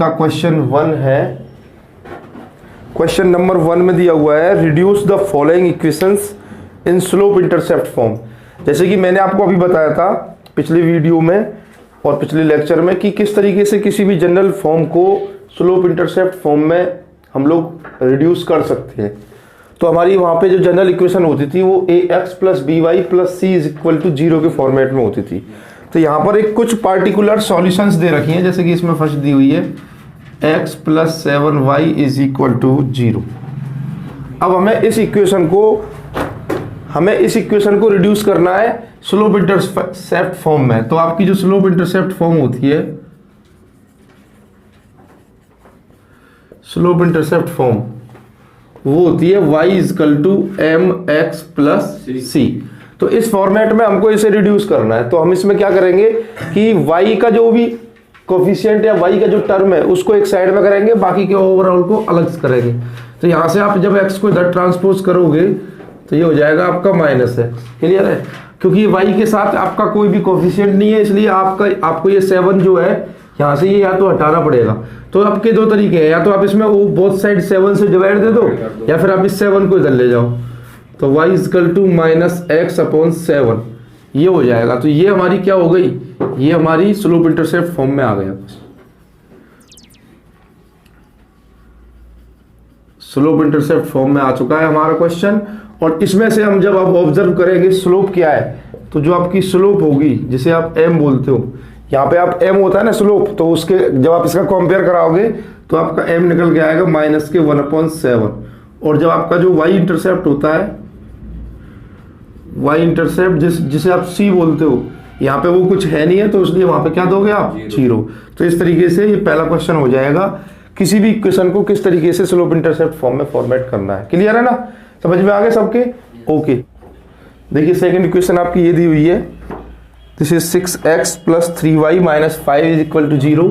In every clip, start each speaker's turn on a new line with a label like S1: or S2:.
S1: का क्वेश्चन 1 है। Question number 1 में दिया हुआ है reduce the following equations in slope intercept form. जैसे कि मैंने आपको अभी बताया था पिछले वीडियो में और पिछले लेक्चर में कि किस तरीके से किसी भी जनरल फॉर्म को स्लोप इंटरसेप्ट फॉर्म में हम लोग रिड्यूस कर सकते हैं। तो हमारी वहाँ पे जो जनरल इक्वेशन होती थी वो ax plus B Y plus C is equal to 0 के फॉर्मेट में होती थी। तो यहाँ पर एक कुछ पार्टिकुलर सॉल्यूशंस दे रखी हैं, जैसे कि इसमें फर्स्ट दी हुई है x plus 7y is equal to 0। अब हमें इस इक्वेशन को रिड्यूस करना है स्लोप इंटरसेप्ट फॉर्म में। तो आपकी जो स्लोप इंटरसेप्ट फॉर्म होती है, स्लोप इंटरसेप्ट फॉर्म वो होती है y is equal to M X plus C. तो इस फॉर्मेट में हमको इसे रिड्यूस करना है। तो हम इसमें क्या करेंगे कि y का जो भी कोफिशिएंट या y का जो टर्म है उसको एक साइड में करेंगे, बाकी के ओवरऑल को अलग करेंगे। तो यहां से आप जब x को इधर ट्रांसपोज करोगे तो ये हो जाएगा आपका माइनस है। क्लियर है? क्योंकि y के साथ आपका कोई भी कोफिशिएंट नहीं है, इसलिए आपको ये 7 जो है यहाँ से ये या तो हटाना पड़ेगा। तो आपके दो तरीके हैं, या तो आप इसमें वो बोथ साइड 7 से डिवाइड दे दो या फिर आप इस 7 को इधर ले जाओ। तो y is equal to minus X upon 7 ये हो जाएगा। तो ये हमारी क्या हो गई, ये हमारी स्लोप इंटरसेप्ट फॉर्म में आ गया। स्लोप इंटरसेप्ट फॉर्म में आ चुका है हमारा क्वेश्चन। और इसमें से हम जब आप ऑब्जर्व करेंगे स्लोप क्या है, तो जो आपकी स्लोप होगी जिसे आप m बोलते हो, यहाँ पे आप m होता है ना स्लोप, तो उसके जब आप इसका कंपेयर कराओगे तो आपका m निकल के आएगा माइनस के 1/7। और जब आपका जो y इंटरसेप्ट होता है, y इंटरसेप्ट जिसे आप c बोलते हो, यहाँ पे वो कुछ है नहीं है, तो इसलिए वहां पे क्या दोगे आप 0। तो इस तरीके से ये पहला क्वेश्चन हो जाएगा, किसी भी इक्वेशन को किस तरीके से स्लोप इंटरसेप्ट फॉर्म में फॉर्मेट करना है। क्लियर है ना? समझ में आ गए सबके? ओके। देखिए सेकंड इक्वेशन आपकी ये दी हुई है, this is 6x plus 3y minus 5 is equal to 0।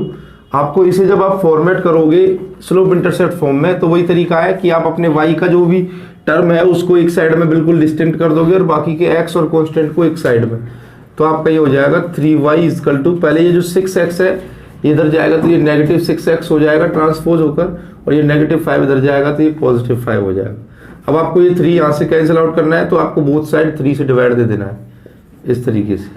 S1: आपको इसे जब आप फॉर्मेट करोगे स्लोप इंटरसेप्ट फॉर्म में, तो वही तरीका है कि आप अपने y का जो भी टर्म है उसको एक साइड में बिल्कुल डिस्टिंक्ट कर दोगे और बाकी के x और कांस्टेंट को एक साइड में। तो आपका ये हो जाएगा 3y इजकल टू, पहले ये जो 6x है ये इधर जाएगा तो ये नेगेटिव 6x हो जाएगा ट्रांसपोज होकर, और ये नेगेटिव 5 इधर जाएगा तो ये पॉजिटिव 5 हो जाएगा। अब आपको ये 3 यहाँ से कैंसिल आउट करना है, तो आपको बोथ साइड 3 से डिवाइड दे देना है इस तरीके से।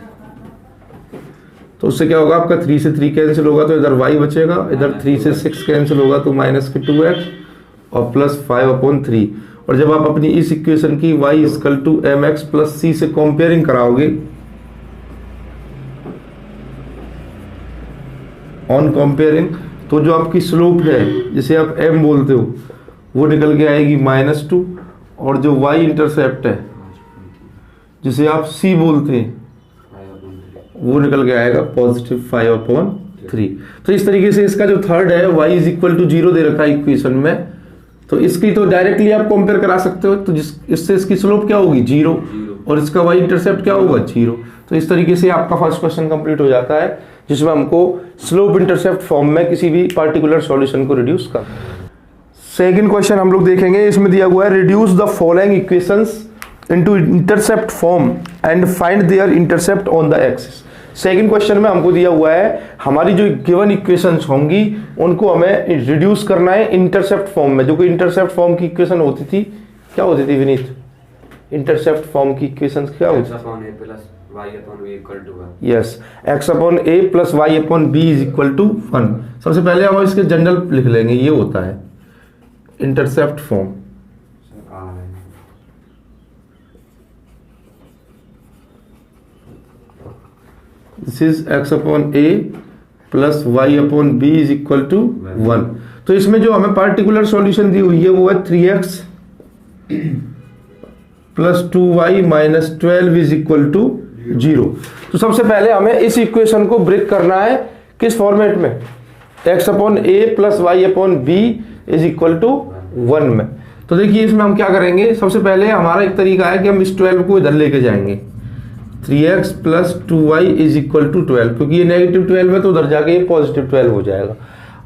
S1: तो उससे क्या होगा, आपका 3 से 3 कैंसिल होगा तो इधर y बचेगा, इधर 3 से 6 कैंसिल होगा तो माइनस के 2x और प्लस 5/3। और जब आप अपनी इस इक्वेशन की y is equal to M X plus C से कंपेयरिंग कराओगे, ऑन कंपेयरिंग, तो जो आपकी स्लोप है जिसे आप m बोलते हो वो निकल के आएगी -2, और जो y इंटरसेप्ट है जिसे आप c बोलते हैं वो निकल के आएगा पॉजिटिव 5/3। तो इस तरीके से इसका जो थर्ड है y इज इक्वल टू 0 दे रखा है इक्वेशन में, तो इसकी तो डायरेक्टली आप कंपेयर करा सकते हो। तो इससे इसकी स्लोप क्या होगी 0, और इसका y इंटरसेप्ट क्या होगा 0। तो इस तरीके से आपका फर्स्ट क्वेश्चन कंप्लीट हो जाता है, जिसमें हमको स्लोप इंटरसेप्ट फॉर्म में किसी भी पार्टिकुलर सॉल्यूशन को रिड्यूस कर। सेकंड क्वेश्चन हम लोग देखेंगे, इसमें दिया हुआ है reduce the following equations into intercept form and find their intercept on the axis. Second question में हमको दिया हुआ है हमारी जो गिवन इक्वेशंस होंगी उनको हमें रिड्यूस करना है इंटरसेप्ट फॉर्म में। जो कि इंटरसेप्ट फॉर्म की इक्वेशन होती थी, क्या होती थी विनीत? इंटरसेप्ट फॉर्म की इक्वेशंस क्या होती थी? Yes, x upon a plus y upon b is equal to 1। सबसे पहले हम इसके जनरल लिख लेंगे, ये होता है intercept form. This is x upon a plus y upon b is equal to 1। तो इसमें जो हमें पार्टिकुलर सॉल्यूशन दी हुई है वो है 3x plus 2y minus 12 is equal to 0। तो सबसे पहले हमें इस इक्वेशन को ब्रेक करना है किस फॉर्मेट में, x upon a plus y upon b is equal to 1 में। तो देखिए इसमें हम क्या करेंगे, सबसे पहले हमारा एक तरीका है कि हम इस 12 को इधर लेके जाएंगे, 3x plus 2y is equal to 12, क्योंकि ये नेगेटिव 12 है तो उधर जाके ये पॉजिटिव 12 हो जाएगा।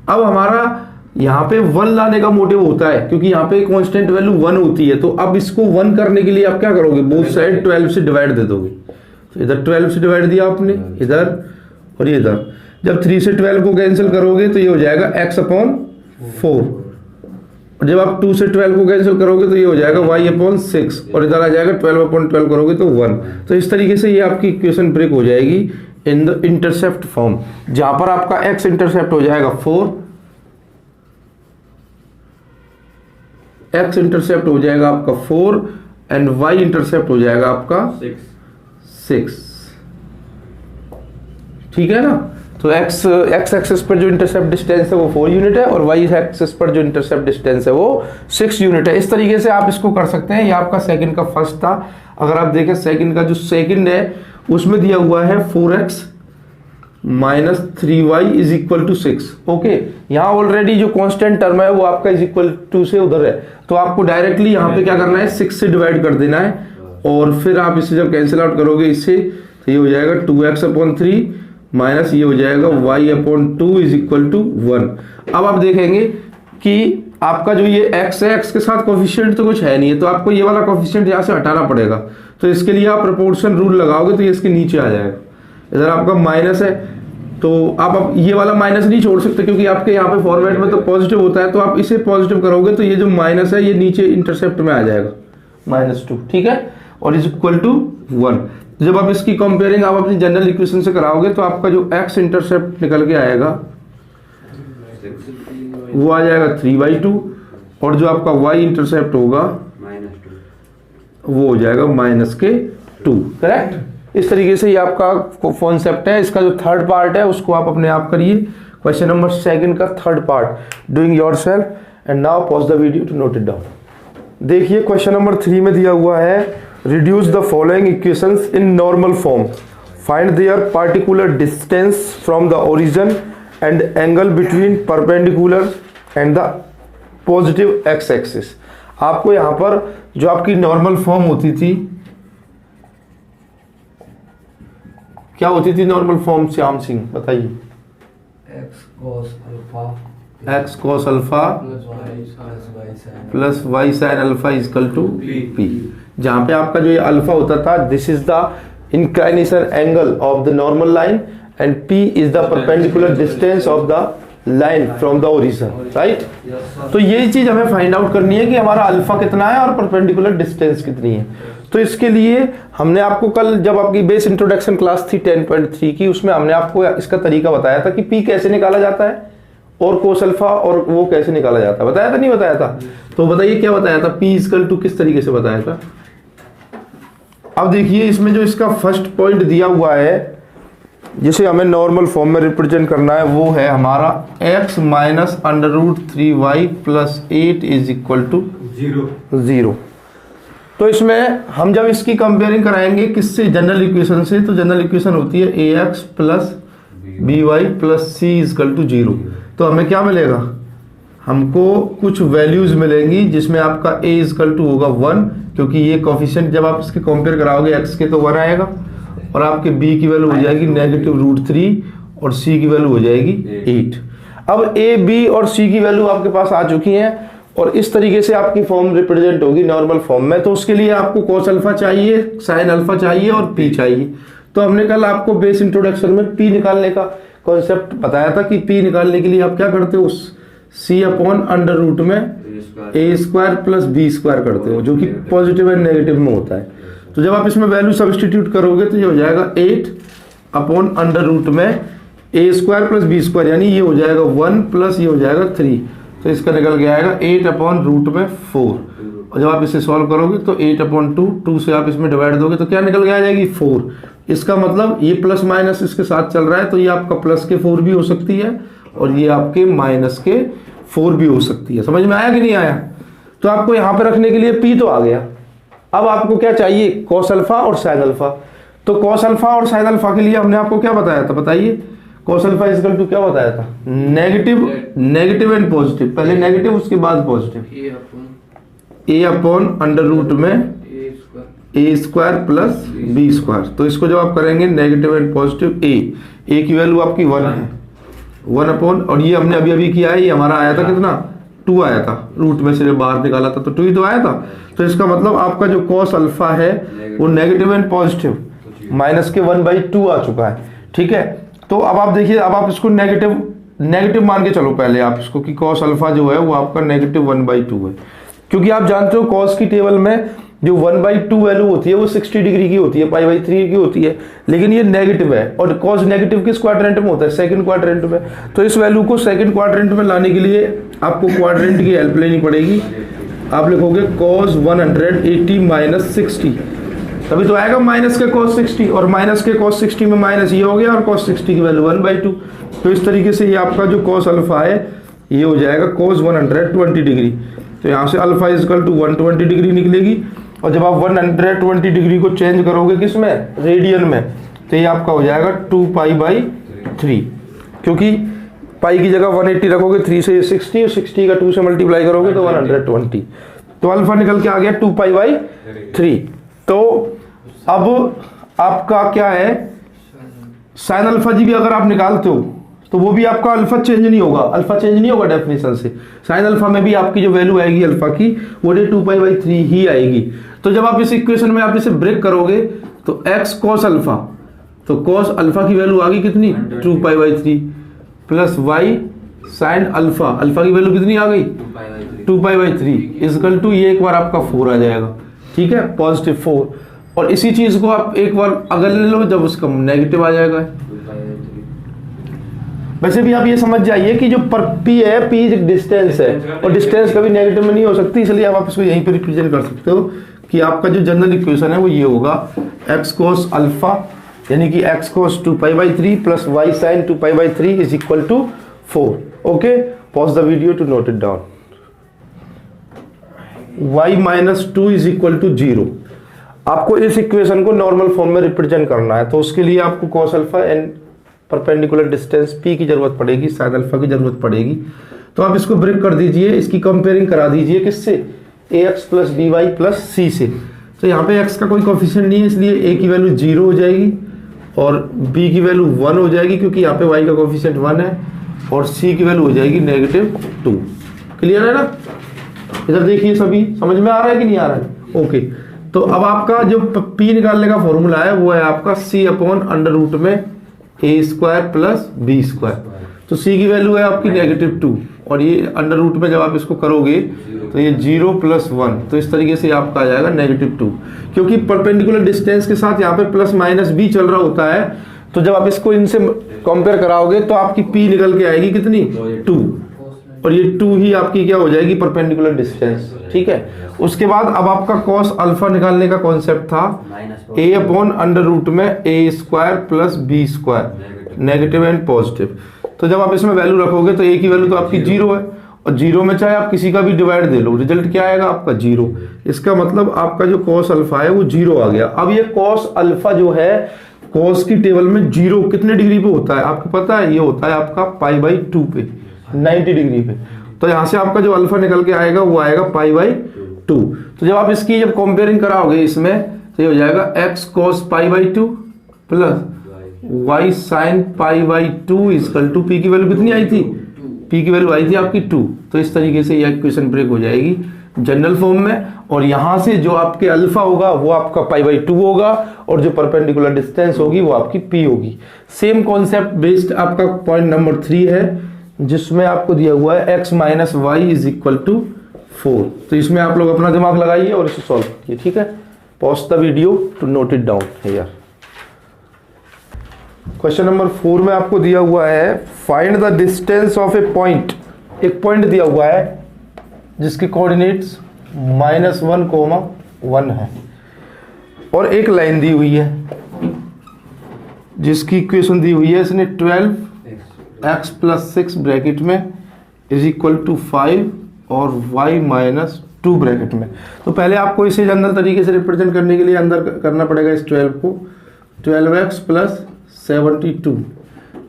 S1: अब हमारा यहाँ पे 1 लाने का मोटिव होता है, क्योंकि यहाँ पे कांस्टेंट वैल्यू 1 होती है। तो अब इसको 1 करने के लिए आप क्या करोगे, बोथ साइड 12 से डिवाइड दे दोगे। तो इधर 12 से डिवाइड दिया आपने, इधर और ये इधर। जब 3 से 12 को कैंसिल करोगे तो ये हो जाएगा x/4, और जब आप 2 से 12 को कैंसिल करोगे तो ये हो जाएगा y/6, और इधर आ जाएगा 12/12 करोगे तो 1। तो इस तरीके से ये आपकी इक्वेशन ब्रेक हो जाएगी इन द इंटरसेप्ट फॉर्म, जहां पर आपका x इंटरसेप्ट हो जाएगा 4, x इंटरसेप्ट हो जाएगा आपका 4 एंड y इंटरसेप्ट हो जाएगा आपका 6। ठीक है ना। तो x एक्सिस पर जो इंटरसेप्ट डिस्टेंस है वो 4 यूनिट है, और y एक्सिस पर जो इंटरसेप्ट डिस्टेंस है वो 6 यूनिट है। इस तरीके से आप इसको कर सकते हैं। ये आपका सेकंड का फर्स्ट था। अगर आप देखें सेकंड का जो सेकंड है उसमें दिया हुआ है 4x minus 3y is equal to 6। Okay, यहाँ ऑलरेडी जो कांस्टेंट टर्म है वो आपका इज इक्वल टू से उधर है, तो आपको डायरेक्टली यहाँ पे क्या करना है, 6 से डिवाइड कर देना है, और फिर आप इसे जब कैंसिल आउट करोगे इससे तो ये हो जाएगा 2x/3 माइनस ये हो जाएगा y/2 इज इक्वल टू 1। अब आप देखेंगे कि आपका जो ये x है, x के साथ कोफिशिएंट तो कुछ है नहीं है, तो आपको ये वाला कोफिशिएंट यहाँ से हटाना पड़ेगा। तो इसके लिए आप प्रोपोर्शन रूल लगाओगे तो ये इसके नीचे आ जाएगा। इधर आपका माइनस है तो आप ये वाला माइनस नहीं छोड़ सकते, क्योंकि आपके यहाँ पे फॉर्मेट में तो पॉजिटिव होता है, तो आप इसे पॉजिटिव करोगे तो ये जो माइनस है ये नीचे इंटरसेप्ट में आ जाएगा -2। ठीक है, और इज इक्वल टू 1। जब आप इसकी कंपेयरिंग आप अपनी जनरल इक्वेशन से कराओगे तो आपका जो x इंटरसेप्ट निकल के आएगा वो आ जाएगा 3/2, और जो आपका y इंटरसेप्ट होगा वो हो जाएगा -2। करेक्ट। इस तरीके से ये आपका कॉन्सेप्ट है। इसका जो थर्ड पार्ट है उसको आप अपने आप करिए। क्वेश्चन नंबर 2 का third part doing yourself, and now pause the video to note it down. देखिए क्वेश्चन नंबर 3 में दिया हुआ है reduce the following equations in normal form, find their particular distance from the origin and angle between perpendicular and the positive x axis। आपको यहाँ पर जो आपकी नॉर्मल फॉर्म होती थी, क्या होती थी नॉर्मल फॉर्म, श्याम सिंह बताइए। x cos alpha plus y sin alpha equal to p। जहां पे आपका जो ये अल्फा होता था, this is the inclination angle of the normal line and p is the perpendicular distance of the line from the origin, right. तो ये चीज हमें फाइंड आउट करनी है कि हमारा अल्फा कितना है और परपेंडिकुलर डिस्टेंस कितनी है। तो इसके लिए हमने आपको कल जब आपकी बेस इंट्रोडक्शन क्लास थी 10.3 की, उसमें हमने आपको इसका तरीका बताया था कि p कैसे निकाला जाता है और कोस अल्फा और वो कैसे निकाला जाता है, बताया था नहीं बताया था। तो बताइए क्या बताया था, p इक्वल टू किस तरीके से बताया था। अब देखिए इसमें जो इसका फर्स्ट पॉइंट दिया हुआ है जिसे हमें नॉर्मल फॉर्म में रिप्रेजेंट करना है वो है हमारा x minus √3y plus 8 is equal to 0। तो इसमें हम जब इसकी कंपेयरिंग कराएंगे किससे, जनरल इक्वेशन से, तो जनरल इक्वेशन होती है ax plus by plus c equal to 0। तो हमें क्या मिलेगा, हमको कुछ वैल्यूज मिलेंगी जिसमें आपका a इक्वल टू होगा 1, क्योंकि ये कोफिशिएंट जब आप इसके कंपेयर कराओगे x के तो 1 आएगा, और आपके b की वैल्यू हो जाएगी -√3 और c की वैल्यू हो जाएगी 8। अब a b और c की वैल्यू आपके पास आ चुकी हैं, और इस तरीके से आपकी फॉर्म रिप्रेजेंट होगी नॉर्मल फॉर्म में। तो उसके लिए आपको cos अल्फा चाहिए, sin अल्फा चाहिए और p चाहिए। तो हमने कल आपको बेस इंट्रोडक्शन में p निकालने का कॉन्सेप्ट बताया था कि p निकालने के लिए आप क्या करते हो, c/√में a² प्लस b² करते हो, जो कि पॉजिटिव एंड नेगेटिव में होता है। तो जब आप इसमें वैल्यू सब्स्टिट्यूट करोगे तो ये हो जाएगा 8/√में a² प्लस b², यानी ये हो जाएगा 1 प्लस ये हो जाएगा 3, तो इसका निकल के आएगा 8/√में 4। और जब आप इसे सॉल्व करोगे तो 8/2 से आप इसमें डिवाइड दोगे तो क्या निकल के आ जाएगी 4। इसका मतलब ये प्लस माइनस इसके साथ चल रहा है, तो ये आपका प्लस के 4 भी हो सकती है और ये आपके माइनस के 4 भी हो सकती है। समझ में आया कि नहीं आया। तो आपको यहाँ पे रखने के लिए p तो आ गया। अब आपको क्या चाहिए, cos अल्फा और sin अल्फा। तो cos अल्फा और sin अल्फा के लिए हमने आपको क्या बताया था, बताइए। cos अल्फा इक्वल टू क्या बताया था, नेगेटिव एंड पॉजिटिव, पहले नेगेटिव उसके बाद पॉजिटिव, a/√में a² प्लस b²। तो इसको जब आप करेंगे नेगेटिव एंड पॉजिटिव, a की वैल्यू आपकी 1 है, 1 और ये हमने अभी अभी किया है, ये हमारा आया था कितना, 2 आया था, रूट में से बाहर निकाला था तो 2 ही तो आया था। तो इसका मतलब आपका जो cos अल्फा है वो नेगेटिव एंड पॉजिटिव -1/2 आ चुका है। ठीक है, तो अब आप देखिए, अब आप इसको नेगेटिव मान के चलो पहले आप इसको कि कॉस अल्फा जो है वो आपका -1/2 है, क्योंकि आप जानते हो कॉस की टेबल में जो 1/2 वैल्यू होती है वो 60 डिग्री की होती है, π/3 की होती है, लेकिन ये नेगेटिव है और कॉस नेगेटिव किस क्वाड्रेंट में होता है? सेकंड क्वाड्रेंट में। तो इस वैल्यू को सेकंड क्वाड्रेंट में लाने के लिए आपको क्वाड्रेंट की हेल्प लेनी पड़ेगी। आप लिखोगे cos 180 - 60, तभी तो आएगा माइनस के cos 60, और माइनस के cos 60 में माइनस ये हो गया और cos 60 की वैल्यू 1/2। तो इस तरीके से ये आपका जो cos अल्फा है ये हो जाएगा cos 120 डिग्री। तो यहाँ से अल्फा इजकल टू 120 डिग्री निकलेगी, और जब आप 120 डिग्री को चेंज करोगे किस में? रेडियन में, तो ये आपका हो जाएगा 2π/3, क्योंकि पाई की जगह 180 रखोगे, 3 से 60 और 60 का 2 से मल्टीप्लाई करोगे तो 120, तो अल्फा निकल के आ गया 2π/3। तो अब आपका क्या है, साइन अल्फा जी भी अगर आप निकालते हो तो वो भी आपका अल्फा चेंज नहीं होगा, अल्फा चेंज नहीं होगा डेफिनेशन से। साइन अल्फा में भी आपकी जो वैल्यू आएगी अल्फा की वो 2π/3 ही आएगी। तो जब आप इस इक्वेशन में आप इसे ब्रेक करोगे तो x cos अल्फा, तो cos अल्फा की वैल्यू आ गई कितनी? 2π/3 plus y sine alpha, alpha की वैल्यू कितनी आ गई? 2π/3 इजकल टू ये एक बार आपका 4 आ जाएगा, ठीक है, +4। और इसी चीज को आप एक बार अगर ले लो जब उसका नेगेटिव आ जाएगा। वैसे भी आप ये समझ जाइए कि जो पर पी है, पी एक डिस्टेंस है और डिस्टेंस कभी नेगेटिव में नहीं हो सकती, इसलिए आप इसको यहीं पे रिप्रेजेंट कर सकते हो कि आपका जो जनरल इक्वेशन है वो ये होगा x cos अल्फा यानी कि x cos 2π/3 plus y sin 2π/3 is equal to 4। Okay, pause the video to note it down. y - 2 is equal to 0। आपको इस इक्वेशन को नॉर्मल फॉर्म में रिप्रेजेंट करना है, तो उसके लिए आपको cos alpha and perpendicular distance p की जरूरत पड़ेगी, साइन अल्फा की जरूरत पड़ेगी। तो आप इसको ब्रेक कर दीजिए, इसकी कंपेयरिंग करा दीजिए किससे? ax + by + c से। तो यहाँ पे x का कोई कोफिशिएंट नहीं है, इसलिए a की वैल्यू 0 हो जाएगी और b की वैल्यू 1 हो जाएगी, क्योंकि यहाँ पे y का कोफिशिएंट 1 है, और c की वैल्यू हो जाएगी -2। क्लियर है ना? इधर देखिए, सभी समझ में आ रहा है कि नहीं आ रहा है? ओके, तो अब आपका जो p निकालने का फॉर्मूला है वो है आपका c/√में a² + b²। तो c की वैल्यू है आपकी -2 और ये अंडर रूट में जब आप इसको करोगे तो ये 0 + 1, तो इस तरीके से आपका आ जाएगा -2, क्योंकि परपेंडिकुलर डिस्टेंस के साथ यहाँ पे प्लस भी चल रहा होता है। तो जब आप इसको इनसे कंपेयर कराओगे तो आपकी p निकल के आएगी कितनी? 2, और ये 2 ही आपकी क्या हो जाएगी? परपेंडिकुलर डिस्टेंस, ठीक है। उसके बाद अब आपका cos अल्फा निकालने का कॉन्सेप्ट था a/√में a² + b², negative and positive. तो जब आप इसमें वैल्यू रखोगे तो a की वैल्यू तो आपकी 0 है, और 0 में चाहे आप किसी का भी डिवाइड दे लो, रिजल्ट क्या आएगा आपका? 0। इसका मतलब आपका जो cos अल्फा है वो 0 आ गया। अब ये cos अल्फा जो है cos की टेबल में 0 कितने डिग्री पे होता है आपको पता है? ये होता है आपका π/2 पे, 90 डिग्री पे। तो यहाँ से आपका जो अल्फा निकल के आएगा वो आएगा π/2। तो जब आप इसकी जब कंपेयरिंग कराओगे इसमें तो ये हो जाएगा x cos π/2 plus y sin π/2 equal to p की वैल्यू कितनी आई थी? p की वैल्यू आई थी आपकी 2। तो इस तरीके से ये इक्वेशन ब्रेक हो जाएगी जनरल फॉर्म में, और यहाँ से जो आपके अल्फा होगा वो आपका π/2 होगा, और जो परपेंडिकुलर डिस्टेंस होगी वो आपकी p होगी। सेम कॉन्सेप्ट बेस्ड आपका पॉइंट नंबर 3 है, जिसमें आपको दिया हुआ है x - y is equal to 4। तो इसमें आप लोग अपना दिमाग लगाइए और इसे सॉल्व कीजिए, ठीक है। Pause the video to note it down here. Question number 4 में आपको दिया हुआ है find the distance of a point. एक पॉइंट दिया हुआ है जिसके कोऑर्डिनेट्स -1, 1 है, और एक लाइन दी हुई है जिसकी इक्वेशन दी हुई है इसने 12x + 6 ब्रैकेट में इज इक्वल टू 5 और y - 2 ब्रैकेट में। तो पहले आपको इसे जनरल तरीके से रिप्रेजेंट करने के लिए अंदर करना पड़ेगा इस 12 को, 12x + 72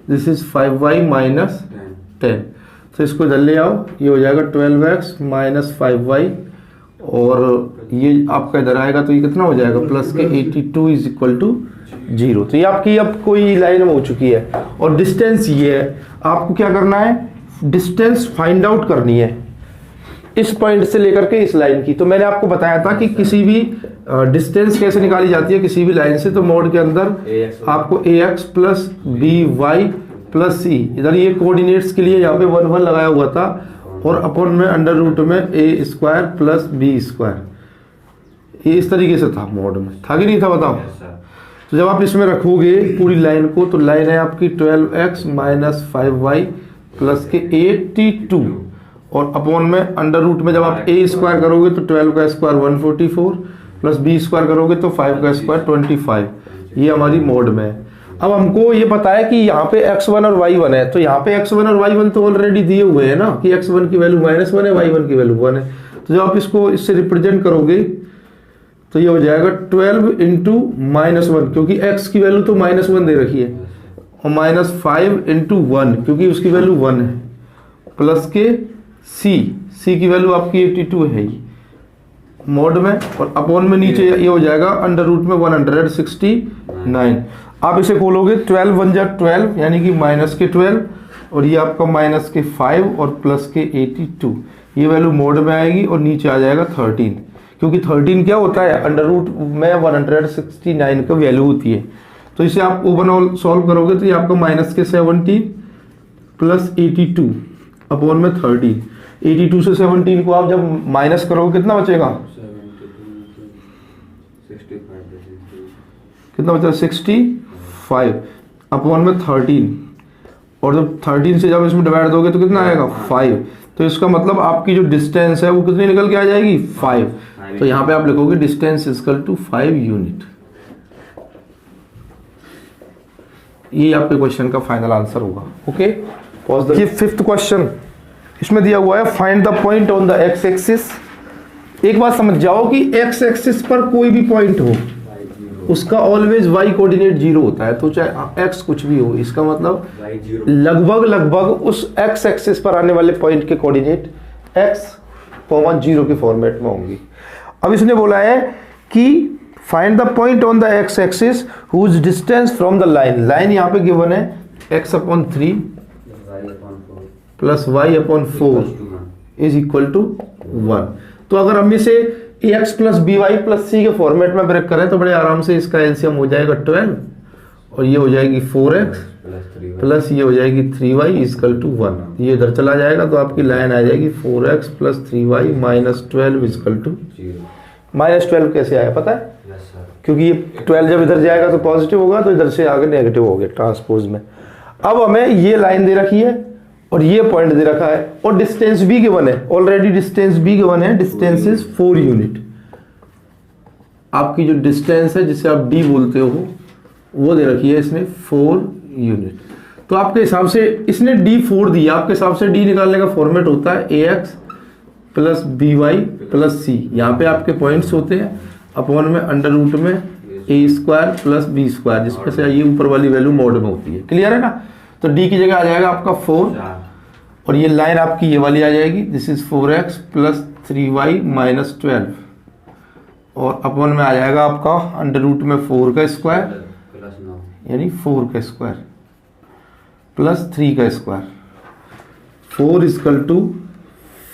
S1: दिस इज 5y - 10। तो इसको इधर ले आओ, ये हो जाएगा 12x - 5y, और ये आपका इधर आएगा तो ये कितना हो जाएगा? प्लस के 82 इज इक्वल टू 0। तो ये आपकी अब कोई लाइन हो चुकी है, और डिस्टेंस ये है। आपको क्या करना है? डिस्टेंस फाइंड आउट करनी है इस पॉइंट से लेकर के इस लाइन की। तो मैंने आपको बताया था कि किसी भी डिस्टेंस कैसे निकाली जाती है किसी भी लाइन से, तो मोड के अंदर आपको ax plus B Y plus C, इधर ये कोऑर्डिनेट्स के लिए यहाँ पे 1 1 लगाया हुआ था, और अपॉन में अंडर रूट में a square plus B square, ये इस तरीके से था मोड में, था कि नहीं था बताओ। तो जब आप इसमें रखोगे पूरी लाइन को, तो लाइन है आपकी 12x माइनस 5y प्लस के 82, और अपॉन में अंडर रूट में जब आप a स्क्वायर करोगे तो 12 का स्क्वायर 144 प्लस b स्क्वायर करोगे तो 5 का स्क्वायर 25, ये हमारी मोड में है। अब हमको ये पता है कि यहाँ पे x1 और y1 है, तो यहाँ पे x1 और y1 तो ऑलरेडी दिए हुए हैं ना, कि x1 की वैल्यू -1 है, y1 की वैल्यू 1 है। तो जब आप इसको इससे रिप्रेजेंट करोगे तो ये हो जाएगा 12 इंटू -1, क्योंकि x की वैल्यू तो -1 दे रखी है, और -5 इंटू 1 क्योंकि उसकी वैल्यू 1 है, प्लस के c की वैल्यू आपकी 82 है ही मोड में, और अपॉन में नीचे ये हो जाएगा अंडर रूट में 169। आप इसे खोलोगे 12 1 जा 12 यानी कि -12, और ये आपका -5 और प्लस के 82, ये वैल्यू मोड में आएगी, और नीचे आ जाएगा 13, क्योंकि 13 क्या होता है अंडर रूट में 169 का वैल्यू होती है। तो इसे आप ओवरऑल सॉल्व करोगे तो ये आपका -17 प्लस 82 अपॉन में 13, 82 से 17 को आप जब माइनस करोगे कितना बचेगा, कितना बचा 65 अपॉन में 13, और जब 13 से जब इसमें डिवाइड दोगे तो कितना आएगा 5, तो इसका मतलब आपकी जो डिस्टेंस है वो कितनी निकल के आ जाएगी 5। तो यहाँ पे आप लिखोगे डिस्टेंस इक्वल टू 5 यूनिट। ये आपके क्वेश्चन का फाइनल आंसर होगा। ओके, ये 5th क्वेश्चन, इसमें दिया हुआ है find the point on the X axis. एक बात समझ जाओ कि एक्स एक्सिस पर कोई भी पॉइंट हो उसका ऑलवेज वाई कोऑर्डिनेट 0 होता है, तो चाहे एक्स कुछ भी हो, इसका मतलब लगभग उस एक्स एक्सिस पर आने वाले पॉइंट के कोऑर्डिनेट x, 0 के फॉर्मेट में होंगी। अब इसने बोला है कि find the point on the X axis whose distance from the line, line यहाँ पे गिवन है x/3 plus y/4 is equal to 1। तो अगर हम इसे ax plus by plus c के फॉर्मेट में ब्रेक करें तो बड़े आराम से इसका एलसीएम हो जाएगा 12, और ये हो जाएगी 4x प्लस ये हो जाएगी 3y इक्वल टू 1, ये इधर चला जाएगा तो आपकी लाइन आ जाएगी 4x plus 3y minus 12 equal to 12 कैसे आया पता है, क्योंकि ये 12 जब इधर जाएगा तो पॉजिटिव होगा, तो इधर से आगे नेगेटिव हो गया ट्रांसपोज में। अब हमें ये लाइन दे रखी है और ये पॉइंट दे रखा है, और डिस्टेंस भी गिवन है, ऑलरेडी डिस्टेंस भी गिवन है, डिस्टेंस इज 4 यूनिट। आपकी जो डिस्टेंस है जिसे आप d बोलते हो वो दे रखी है इसमें 4 यूनिट। तो आपके हिसाब से इसने d4 दिया, आपके हिसाब से d निकालने का फॉर्मेट होता है ax plus by plus c, यहाँ पे आपके पॉइंट्स होते हैं, अपॉन में अंडर रूट में a square plus b square, जिसमें से ये ऊपर वाली वैल्यू मोड में होती है। क्लियर है ना। तो d की जगह आ जाएगा आपका 4, और ये लाइन आपकी ये वाली आ जाएगी, this is 4x plus 3y minus 12, और अपॉन में आ जाएगा आपका अंडर रूट में 4 का स्क्वायर यानी 4 का स्क्वायर प्लस 3 का square, 4 equal to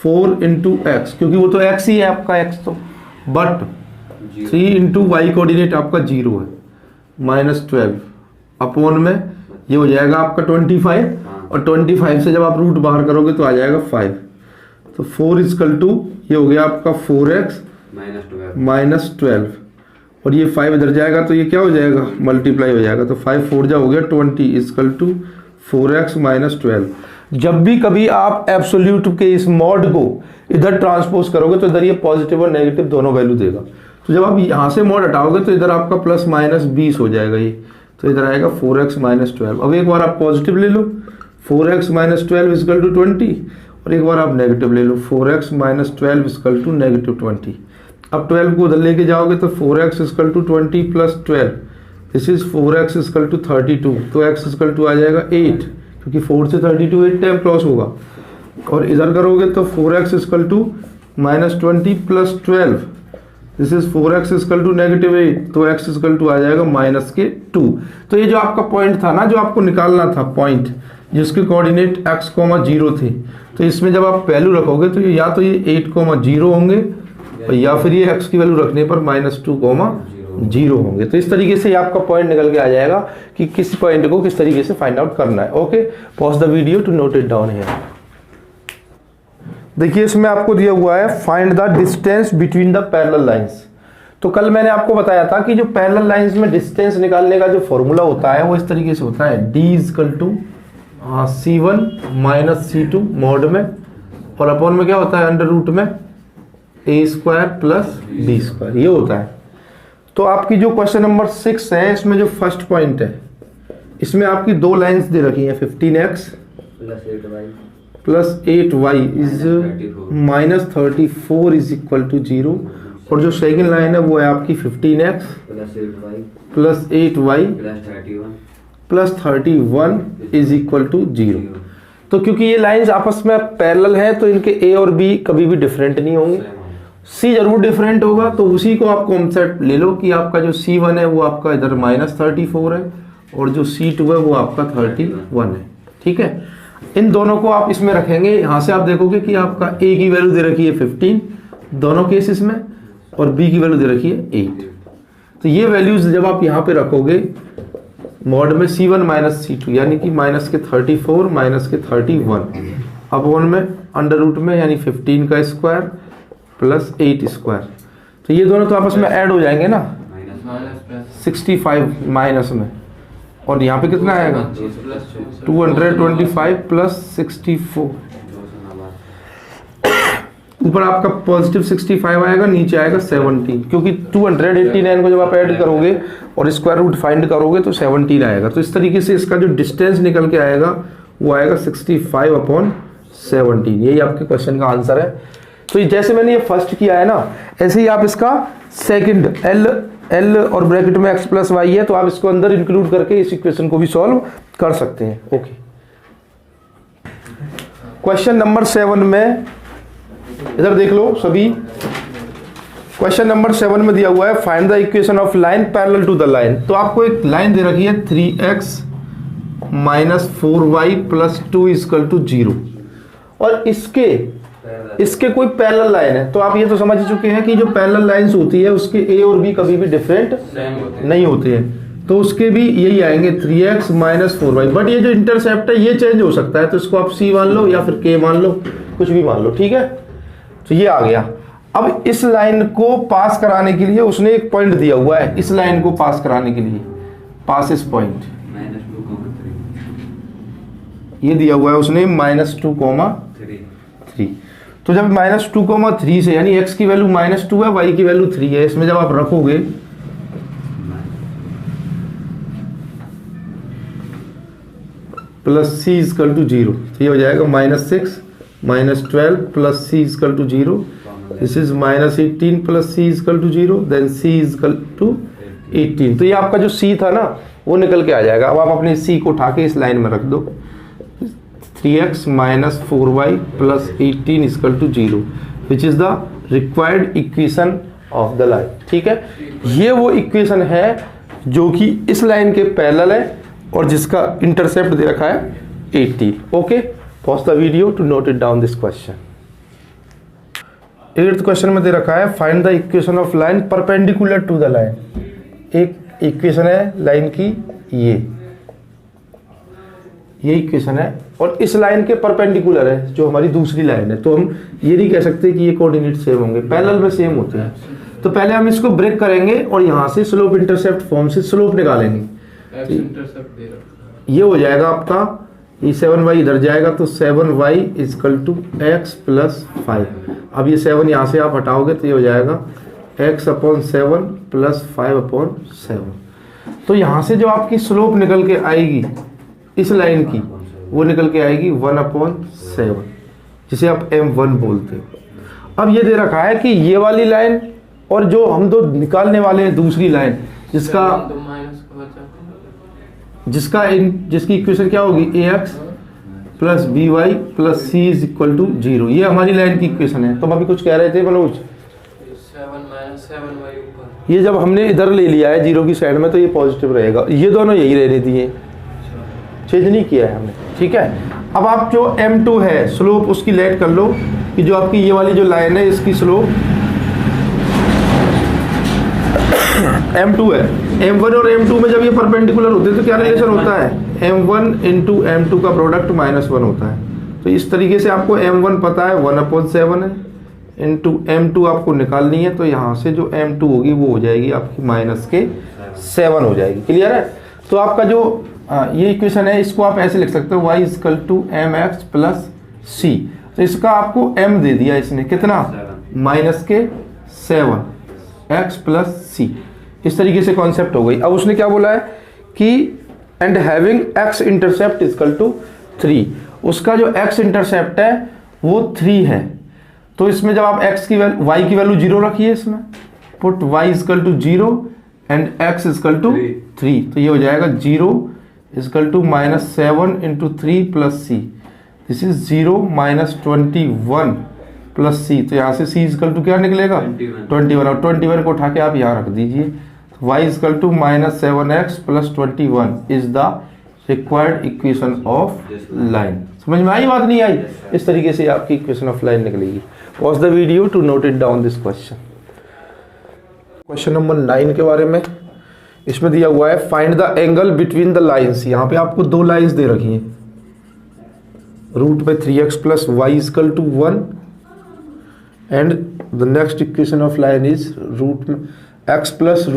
S1: 4 into X, क्योंकि वो तो x ही है आपका x, तो बट 3 इंटू वाई कोऑर्डिनेट आपका 0 है माइनस 12, अपॉन में ये हो जाएगा आपका 25, और 25 से जब आप रूट बाहर करोगे तो आ जाएगा 5, तो 4 इक्वल टू ये हो गया आपका 4x माइनस 12, और ये 5 इधर जाएगा तो ये क्या हो जाएगा मल्टीप्लाई हो जाएगा, तो 5 4 जा हो गया 20 इक्वल टू 4x माइनस 12। जब भी कभी आप एब्सोल्यूट के इस मॉड को इधर ट्रांसपोज करोगे तो इधर ये पॉजिटिव और नेगेटिव दोनों वैल्यू देगा। तो जब आप यहाँ से मॉड हटाओगे तो इधर आपका प्लस माइनस 20 हो जाएगा ये, तो इधर आएगा 4x माइनस 12। अब एक बार आप पॉजिटिव ले लो 4x माइनस 12 इक्वल टू 20, और एक बार आप नेगेटिव ले लो 4x minus 12 equal to negative 20। अब 12 को उधर लेके जाओगे तो 4x equal to 20 plus 12, this is 4x equal to 32, तो x इक्वल टू आ जाएगा 8, क्योंकि 4 से 32 8 टाइम क्रॉस होगा, और इधर करोगे तो 4x equal to minus 20 plus 12, this is 4x equal to negative 8, तो x इक्वल टू आ जाएगा माइनस के 2। तो ये जो आपका पॉइंट था ना, जो आपको निकालना था पॉइंट जिसके कोऑर्डिनेट x, 0 थे, तो इसमें जब आप वैल्यू रखोगे तो ये या तो ये 8, 0 होंगे या फिर ये x की वैल्यू रखने पर -2, 0 होंगे। तो इस तरीके से आपका पॉइंट निकल के आ जाएगा कि किस पॉइंट को किस तरीके से फाइंड आउट करना है। Okay, pause the video to note it down here. देखिए इसमें आपको दिया हुआ है find the distance between the parallel lines. तो कल मैंने आपको बताया था कि जो पैरेलल लाइंस में डिस्टेंस निकालने का जो फॉर्मूला होता है वो इस तरीके से होता है, d = C1 - C2 मॉड में, और अपॉन में क्या होता है, अंडर रूट में a² + b², ये होता है। तो आपकी जो क्वेश्चन नंबर 6 है इसमें जो फर्स्ट पॉइंट है इसमें आपकी दो लाइंस दे रखी हैं, 15x + 8y इज -34 = 0, और जो सेकंड लाइन है वो है आपकी 15x + 8y + 31 = 0। तो क्योंकि ये लाइंस आपस में पैरेलल हैं तो इनके a और b कभी भी डिफरेंट नहीं होंगे, c जरूर डिफरेंट होगा, तो उसी को आप कॉन्सेप्ट ले लो कि आपका जो c1 है वो आपका इधर -34 है और जो c2 है वो आपका 31 है। ठीक है, इन दोनों को आप इसमें रखेंगे, यहाँ से आप देखोगे कि आपका a की वैल्यू दे रखी है 15 दोनों केसेस में, और b की वैल्यू दे रखी है 8। तो ये वैल्यूज जब आप यहाँ पे रखोगे मॉड में C1 - C2 यानी कि -34 - 31 अपॉन में अंडर रूट में यानी 15 का स्क्वायर + 8²। तो ये दोनों तो आपस में ऐड हो जाएंगे ना, 65 माइनस में, और यहाँ पे कितना आएगा 225 + 64, ऊपर आपका पॉजिटिव 65 आएगा, नीचे आएगा 17, क्योंकि 289 को जब आप ऐड करोगे और स्क्वायर रूट फाइंड करोगे तो 17 आएगा। तो इस तरीके से इसका जो डिस्टेंस निकल के आएगा वो आएगा 65/17। यही आपके क्वेश्चन का आंसर है। तो जैसे मैंने ये फर्स्ट किया है ना, ऐसे ही आप इसका सेकंड L और ब्रैकेट में x + y है तो आप इसको अंदर इंक्लूड करके इस इक्वेशन को भी सॉल्व कर सकते हैं। ओके, क्वेश्चन नंबर 7 में इधर देख लो सभी, क्वेश्चन नंबर 7 में दिया हुआ है find the equation of line parallel to the line. तो आपको एक लाइन दे रखी है 3x - 4y + 2 = 0, और इसके कोई पैरेलल लाइन है। तो आप ये तो समझ चुके हैं कि जो पैरेलल लाइंस होती है उसके a और b कभी भी डिफरेंट नहीं होते हैं, तो उसके भी यही आएंगे 3x - 4y, बट ये जो इंटरसेप्ट है ये चेंज हो सकता है, तो इसको आप c मान लो या फिर k मान लो, कुछ भी मान लो। ठीक है, तो ये आ गया। अब इस लाइन को पास कराने के लिए उसने एक पॉइंट दिया हुआ है, इस लाइन को पास कराने के लिए पासिस पॉइंट ये दिया हुआ है उसने -2,3। तो जब -2,3 से यानी x की वैल्यू -2 है, y की वैल्यू 3 है, इसमें जब आप रखोगे + c = 0, तो ये हो जाएगा -6 - 12 + c = 0, this is -18 + c = 0, then c = 18। तो ये आपका जो c था ना वो निकल के आ जाएगा। अब आप अपने c को उठा के इस लाइन में रख दो, 3x - 4y + 18 = 0, which is the required equation of the line. ठीक है, ये वो इक्वेशन है जो कि इस लाइन के पैरेलल है और जिसका इंटरसेप्ट दे रखा है 18। Okay, pause the video to note it down this question. 8th question में दे रखा है find the equation of line perpendicular to the line. एक इक्वेशन है लाइन की, ये इक्वेशन है, और इस लाइन के परपेंडिकुलर है जो हमारी दूसरी लाइन है। तो हम ये नहीं कह सकते कि ये कोऑर्डिनेट सेम होंगे, पैरेलल में सेम होते हैं। तो पहले हम इसको ब्रेक करेंगे और यहाँ से स्लोप इंटरसेप्ट फॉर्म से स्लोप निकालेंगे। ये हो जाएगा आपका, ये 7y इधर जाएगा तो 7y = x + 5। अब ये 7 यहाँ से आप हटाओगे तो ये हो जाएगा x/7 + 5/7। तो यहाँ से जो आपकी स्लोप निकल के आएगी इस लाइन की वो निकल के आएगी 1/7, जिसे आप m1 बोलते हो। अब ये दे रखा है कि ये वाली लाइन और जो हम दो निकालने वाले हैं दूसरी लाइन जिसकी इक्वेशन क्या होगी, ax + by + c = 0, ये हमारी लाइन की इक्वेशन है। तो हम अभी कुछ कह रहे थे मनोज,
S2: 7 - 7y ऊपर,
S1: ये जब हमने इधर ले लिया है 0 की साइड में तो ये पॉजिटिव रहेगा, ये दोनों यही रहने दिए, चेंज नहीं किया है हमने। ठीक है, अब आप जो m2 है स्लोप उसकी लेट कर लो कि जो आपकी ये वाली जो लाइन है इसकी स्लोप m2 है, m1 और m2 में जब ये परपेंडिकुलर होते हैं तो क्या रिलेशन होता है, m1 इंटू m2 का प्रोडक्ट -1 होता है। तो इस तरीके से आपको m1 पता है 1/7 है, इंटू m2 आपको निकालनी है, तो यहाँ से जो m2 होगी वो हो जाएगी आपकी -7 हो जाएगी। क्लियर है? तो आपका जो ये इक्वेशन है इसको आप ऐसे लिख सकते हो y = mx + c। तो इसका आपको m दे दिया इसने, कितना, -7 x + c। इस तरीके से कॉन्सेप्ट हो गई। अब उसने क्या बोला है कि एंड हैविंग x इंटरसेप्ट = 3, उसका जो x इंटरसेप्ट है वो 3 है। तो इसमें जब आप x की वैल्यू y की वैल्यू 0 रखिए, इसमें पुट y = 0 एंड x = 3, तो ये हो जाएगा 0 = -7 × 3 + c, दिस इज 0 - 21 + c। तो यहाँ से c = क्या निकलेगा, 21, और 21 को उठा के आप यहाँ रख दीजिए। y = -7x + 21 is the required equation of line. समझ में आई बात, नहीं आई? इस तरीके से आपकी इक्वेशन ऑफ लाइन निकलेगी। Pause the video to note it down this question. Question number 9 के बारे में इसमें दिया हुआ है find the angle between the lines. यहाँ पे आपको 2 लाइंस दे रखी हैं, √3x + y = 1 and the next equation of line is √x +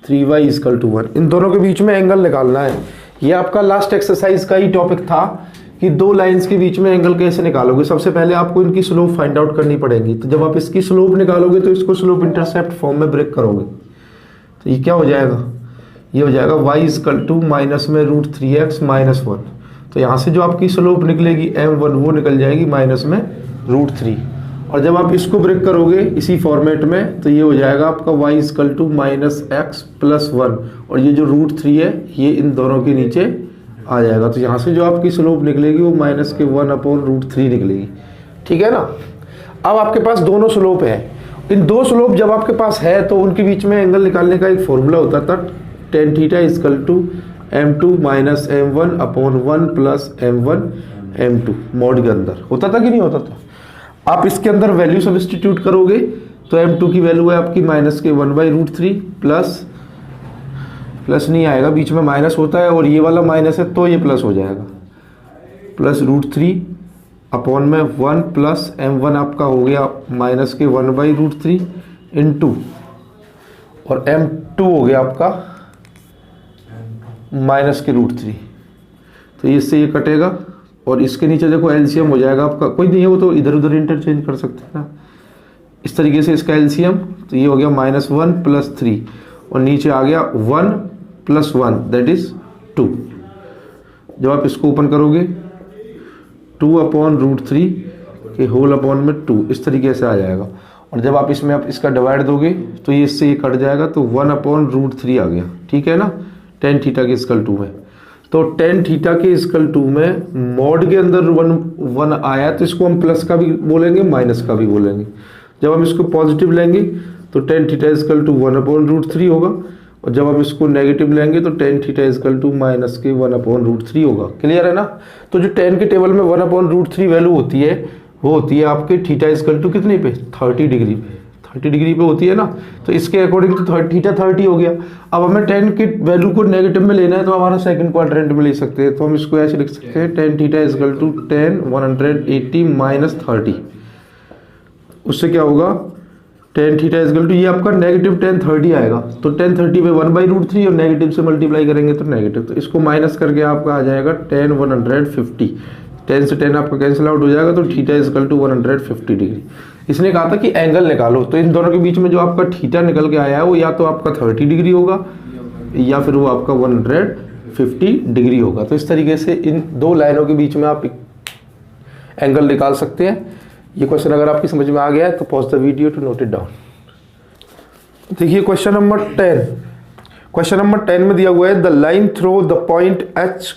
S1: √3y = 1। इन दोनों के बीच में एंगल निकालना है। ये आपका लास्ट एक्सरसाइज का ही टॉपिक था कि 2 लाइंस के बीच में एंगल कैसे निकालोगे। सबसे पहले आपको इनकी स्लोप फाइंड आउट करनी पड़ेगी। तो जब आप इसकी स्लोप निकालोगे तो इसको स्लोप इंटरसेप्ट फॉर्म में ब्रेक करोगे, तो ये क्या हो जाएगा, ये हो जाएगा y = माइनस में √3x - 1। तो यहाँ से जो आपकी स्लोप निकलेगी m1 वो निकल जाएगी माइनस में √3। और जब आप इसको ब्रेक करोगे इसी फॉर्मेट में तो ये हो जाएगा आपका y = -x + 1, और ये जो √3 है ये इन दोनों के नीचे आ जाएगा। तो यहाँ से जो आपकी स्लोप निकलेगी वो -1/√3 निकलेगी। ठीक है ना? अब आपके पास दोनों स्लोप है। इन 2 स्लोप जब आपके पास है तो उनके बीच में एंगल निकालने का एक फॉर्मूला होता था, tan θ = m2 - m1/1 + m1 m2 mod के अंदर होता था कि नहीं होता था? आप इसके अंदर वैल्यू सब्स्टिट्यूट करोगे तो m2 की वैल्यू है आपकी -1/√3 प्लस नहीं आएगा, बीच में माइनस होता है और ये वाला माइनस है तो ये प्लस हो जाएगा, +√3 अपॉन में 1 + m1 आपका हो गया -1/√3 इंटू, और m2 हो गया आपका -√3। तो इससे ये कटेगा और इसके नीचे देखो एलसीएम हो जाएगा आपका, कोई नहीं है वो तो इधर उधर इंटरचेंज कर सकते हैं ना, इस तरीके से इसका एलसीएम। तो ये हो गया -1 + 3 और नीचे आ गया 1 + 1 दैट इज 2। जब आप इसको ओपन करोगे 2/√3 के होल अपॉन में 2 इस तरीके से आ जाएगा। और जब आप इसमें इसका डिवाइड दोगे तो ये इससे ये कट जाएगा तो 1/√3 आ गया। ठीक है ना? tan θ के = में, तो tan θ के = में मॉड के अंदर 1 आया तो इसको हम प्लस का भी बोलेंगे माइनस का भी बोलेंगे। जब हम इसको पॉजिटिव लेंगे तो tan θ = 1/√3 होगा, और जब हम इसको नेगेटिव लेंगे तो tan θ = -1/√3 होगा। क्लियर है ना? तो जो tan के टेबल में 1/√3 वैल्यू होती है वो होती है आपके θ = कितने पे, 30 डिग्री पे, 30 डिग्री पे होती है ना। तो इसके अकॉर्डिंग तो θ 30 हो गया। अब हमें tan की वैल्यू को नेगेटिव में लेना है तो हमारा सेकंड क्वाड्रेंट में ले सकते हैं। तो हम इसको ऐसे लिख सकते हैं tan θ = tan 180 - 30। उससे क्या होगा, tan θ = ये आपका नेगेटिव tan 30 आएगा। तो tan 30 में 1/√3 और नेगेटिव से मल्टीप्लाई करेंगे तो नेगेटिव, तो इसको माइनस करके आपका आ जाएगा tan 150। tan से tan आपका कैंसिल आउट हो जाएगा तो θ = 150 डिग्री। इसने कहा था कि एंगल निकालो, तो इन दोनों के बीच में जो आपका थीटा निकल के आया है वो या तो आपका 30 डिग्री होगा या फिर वो आपका 150 डिग्री होगा। तो इस तरीके से इन 2 लाइनों के बीच में आप एंगल निकाल सकते हैं। ये क्वेश्चन अगर आपकी समझ में आ गया है तो pause the video to note it down. देखिए क्वेश्चन नंबर 10। क्वेश्चन नंबर 10 में दिया हुआ है the line through the point h,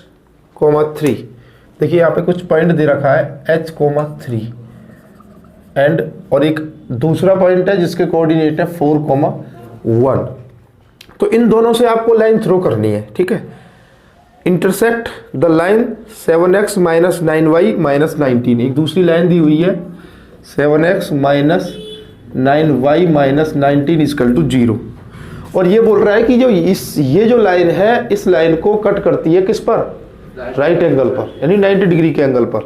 S1: 3। देखिए यहाँ पे कुछ पॉइंट दे रखा है h, 3 एंड और एक दूसरा पॉइंट है जिसके कोऑर्डिनेट है 4, 1। तो इन दोनों से आपको लाइन थ्रो करनी है। ठीक है? Intersect the line 7x - 9y - 19। एक दूसरी लाइन दी हुई है 7x - 9y - 19 = 0। और ये बोल रहा है कि जो ये जो लाइन है इस लाइन को कट करती है किस पर, राइट एंगल पर, यानी 90 डिग्री के एंगल पर।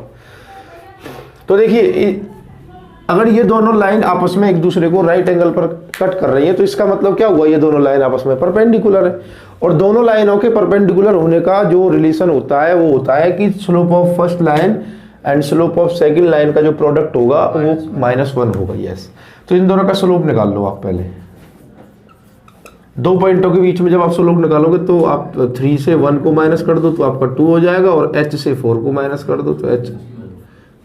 S1: तो देखिए अगर ये दोनों लाइन आपस में एक दूसरे को राइट एंगल पर कट कर रही है तो इसका मतलब क्या हुआ, ये दोनों लाइन आपस में परपेंडिकुलर है। और दोनों लाइनों के परपेंडिकुलर होने का जो रिलेशन होता है वो होता है कि slope of first line and slope of second line का जो प्रोडक्ट होगा वो -1 होगा। यस, तो इन दोनों का स्लोप निकाल लो आप पहले। दो पॉइंटों के बीच में जब आप स्लोप निकालोगे तो आप 3 से 1 को माइनस कर दो तो आपका 2 हो जाएगा, और h से 4 को माइनस कर दो तो h,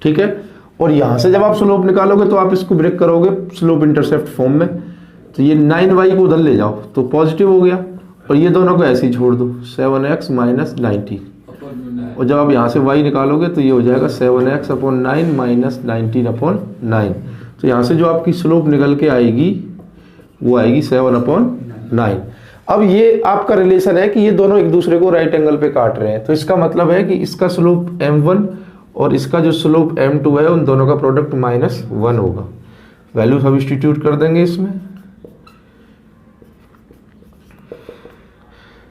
S1: ठीक है। और यहां से जब आप स्लोप निकालोगे तो आप इसको ब्रेक करोगे स्लोप इंटरसेप्ट फॉर्म में, तो ये 9y को उधर ले जाओ तो पॉजिटिव हो गया, और ये दोनों को ऐसे ही छोड़ दो 7x - 19, और जब आप यहाँ से y निकालोगे तो ये हो जाएगा 7x/9 - 19/9। तो यहाँ से जो आपकी स्लोप निकल के आएगी वो आएगी 7/9। अब ये आपका रिलेशन है कि ये दोनों एक दूसरे को राइट एंगल पे काट रहे हैं, तो इसका मतलब है कि इसका स्लोप m1 और इसका जो स्लोप m2 है उन दोनों का प्रोडक्ट -1 होगा। वैल्यू सब्स्टिट्यूट कर देंगे इसमें,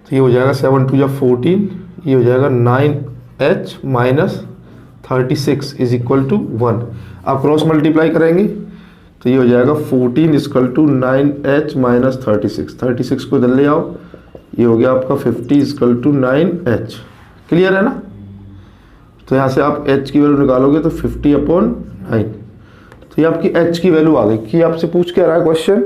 S1: तो ये हो जाएगा 7 × 2 = 14, ये हो जाएगा 9h - 36 = 1। आप क्रॉस मल्टीप्लाई करेंगे तो ये हो जाएगा 14 = 9h - 36, 36 को इधर ले आओ, ये हो गया आपका 50 = 9h। क्लियर है ना। तो यहाँ से आप h की वैल्यू निकालोगे तो 50/9, तो ये आपकी h की वैल्यू आ गई। कि आपसे पूछ के आ रहा है question,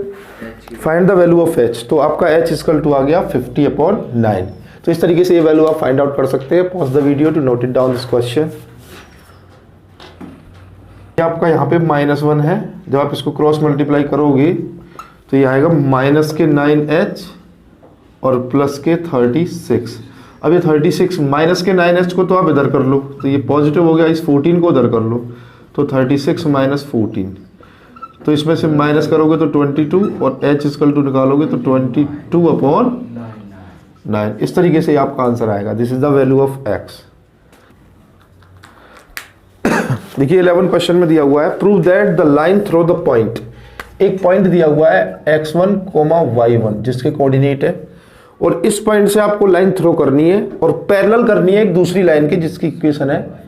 S1: find the value of h, तो आपका h = आ गया 50/9। तो इस तरीके से ये वैल्यू आप फाइंड आउट कर सकते हैं। Pause the video to note it down this question. आपका यहाँ पे -1 है, जब आप इसको क्रॉस मल्टीप्लाई करोगे तो ये आएगा -9h और +36। अब ये 36 -9h को तो आप इधर कर लो तो ये पॉजिटिव हो गया, इस 14 को इधर कर लो तो 36 - 14, तो इसमें से माइनस करोगे तो 22, और h = निकालोगे तो 22/9। इस तरीके से आपका आंसर आएगा। This is the value of x। देखिए 11 क्वेश्चन में दिया हुआ है, prove that the line through the point. एक पॉइंट दिया हुआ है x1, y1 जिसके कोऑर्डिनेट है, और इस पॉइंट से आपको लाइन थ्रो करनी है और पैरेलल करनी है एक दूसरी लाइन की जिसकी इक्वेशन है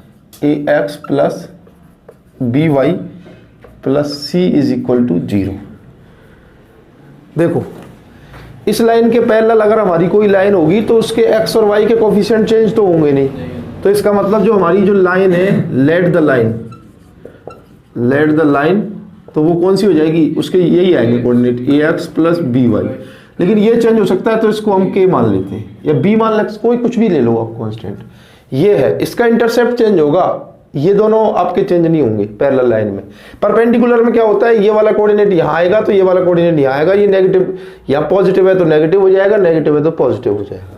S1: ax + by + c = 0। देखो इस लाइन के पैरेलल अगर हमारी कोई लाइन होगी तो उसके x और y के कोफिशिएंट चेंज तो होंगे नहीं, तो इसका मतलब जो हमारी जो लाइन है लेट द लाइन, तो वो कौन सी हो जाएगी, उसके यही आएंगे कोऑर्डिनेट ax + by। लेकिन ये चेंज हो सकता है तो इसको हम k मान लेते हैं, या b मान लेते, कोई कुछ भी ले लो आप कांस्टेंट। ये है, इसका इंटरसेप्ट चेंज होगा, ये दोनों आपके चेंज नहीं होंगे पैरेलल लाइन में। परपेंडिकुलर में क्या होता है, ये वाला कोऑर्डिनेट यहाँ आएगा तो ये वाला कोऑर्डिनेट यहाँ आएगा, ये नेगेटिव यहाँ पॉजिटिव है तो नेगेटिव हो जाएगा, नेगेटिव है तो पॉजिटिव हो जाएगा।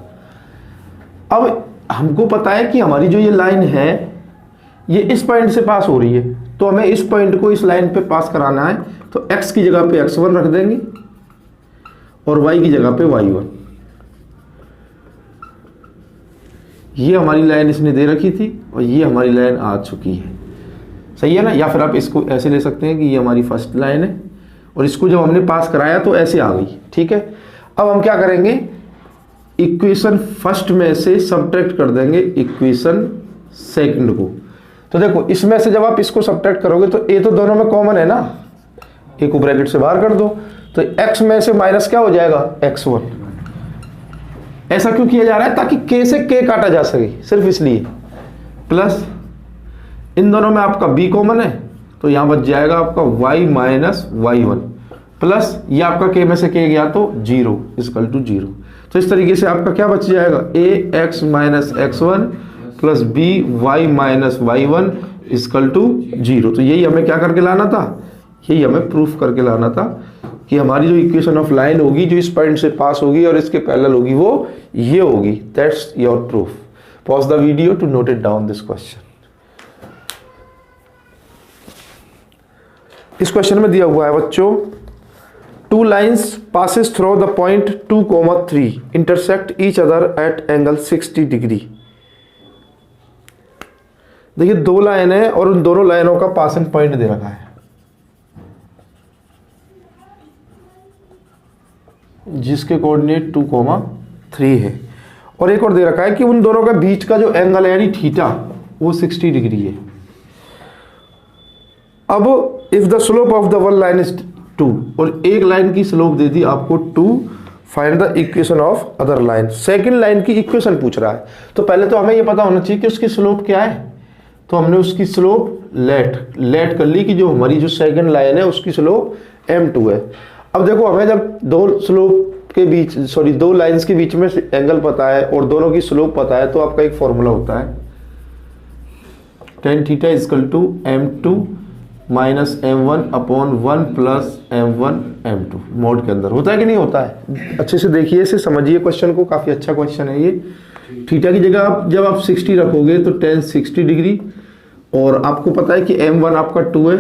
S1: अब हमको पता है कि हमारी जो ये लाइन है ये इस पॉइंट से पास हो रही है, तो हमें इस पॉइंट को इस लाइन पे पास कराना है, तो x की जगह पे x1 रख देंगे और y की जगह पे y1। ये हमारी लाइन इसने दे रखी थी और ये हमारी लाइन आ चुकी है, सही है ना। या फिर आप इसको ऐसे ले सकते हैं कि ये हमारी फर्स्ट लाइन है और इसको जब हमने पास कराया तो ऐसे आ गई, ठीक है। अब हम क्या करेंगे, इक्वेशन फर्स्ट में से सब्ट्रैक्ट कर देंगे इक्वेशन सेकंड को। तो देखो इसमें से जब आप इसको सब्ट्रैक्ट करोगे तो ए तो दोनों में कॉमन है ना, ए को ब्रैकेट से बाहर कर दो, तो x में से माइनस क्या हो जाएगा x1। ऐसा क्यों किया जा रहा है, ताकि k से k काटा जा सके, सिर्फ इसलिए। प्लस इन दोनों में आपका b कॉमन है तो यहां बच जाएगा आपका y - y1, प्लस ये आपका k में से k गया तो 0 = 0। तो इस तरीके से आपका क्या बच जाएगा, ax - x1 + by - y1 = 0। तो यही हमें क्या करके लाना था, यही हमें प्रूफ करके लाना था कि हमारी जो इक्वेशन ऑफ लाइन होगी जो इस पॉइंट से पास होगी और इसके पैरेलल होगी वो ये होगी। That's your proof. Pause the video to note it down this question. इस क्वेश्चन में दिया हुआ है बच्चों, two lines passes through the point 2, 3 intersect each other at angle 60 degree. देखिए दो लाइन है और उन दोनों लाइनों का पासिंग पॉइंट दे रखा है। जिसके कोऑर्डिनेट 2,3 है। और एक और दे रखा है कि उन दोनों के बीच का जो एंगल है यानी थीटा वो 60 डिग्री है। अब if the slope of the one line is 2 और एक लाइन की स्लोप दे दी आपको 2, find the equation of other line. Second line की इक्वेशन पूछ रहा है, तो पहले तो हमें ये पता होना चाहिए कि उसकी स्लोप क्या है। तो हमने उसकी स्लोप लेट कर ली कि जो हमारी जो सेकंड लाइन है उसकी स्लोप m2 है। अब देखो हमें जब दो स्लोप के बीच दो लाइंस के बीच में एंगल पता है और दोनों की स्लोप पता है, तो आपका एक फॉर्मूला होता है tan theta equal to m2 minus m1 upon 1 plus m1 m2 mod के अंदर। होता है कि नहीं होता है? अच्छे से देखिए, इसे समझिए क्वेश्चन को, काफ़ी अच्छा क्वेश्चन है ये। थीटा की जगह आप जब आप 60 रखोगे तो tan 60 डिग्री, और आपको पता है कि m1 आपका 2 है,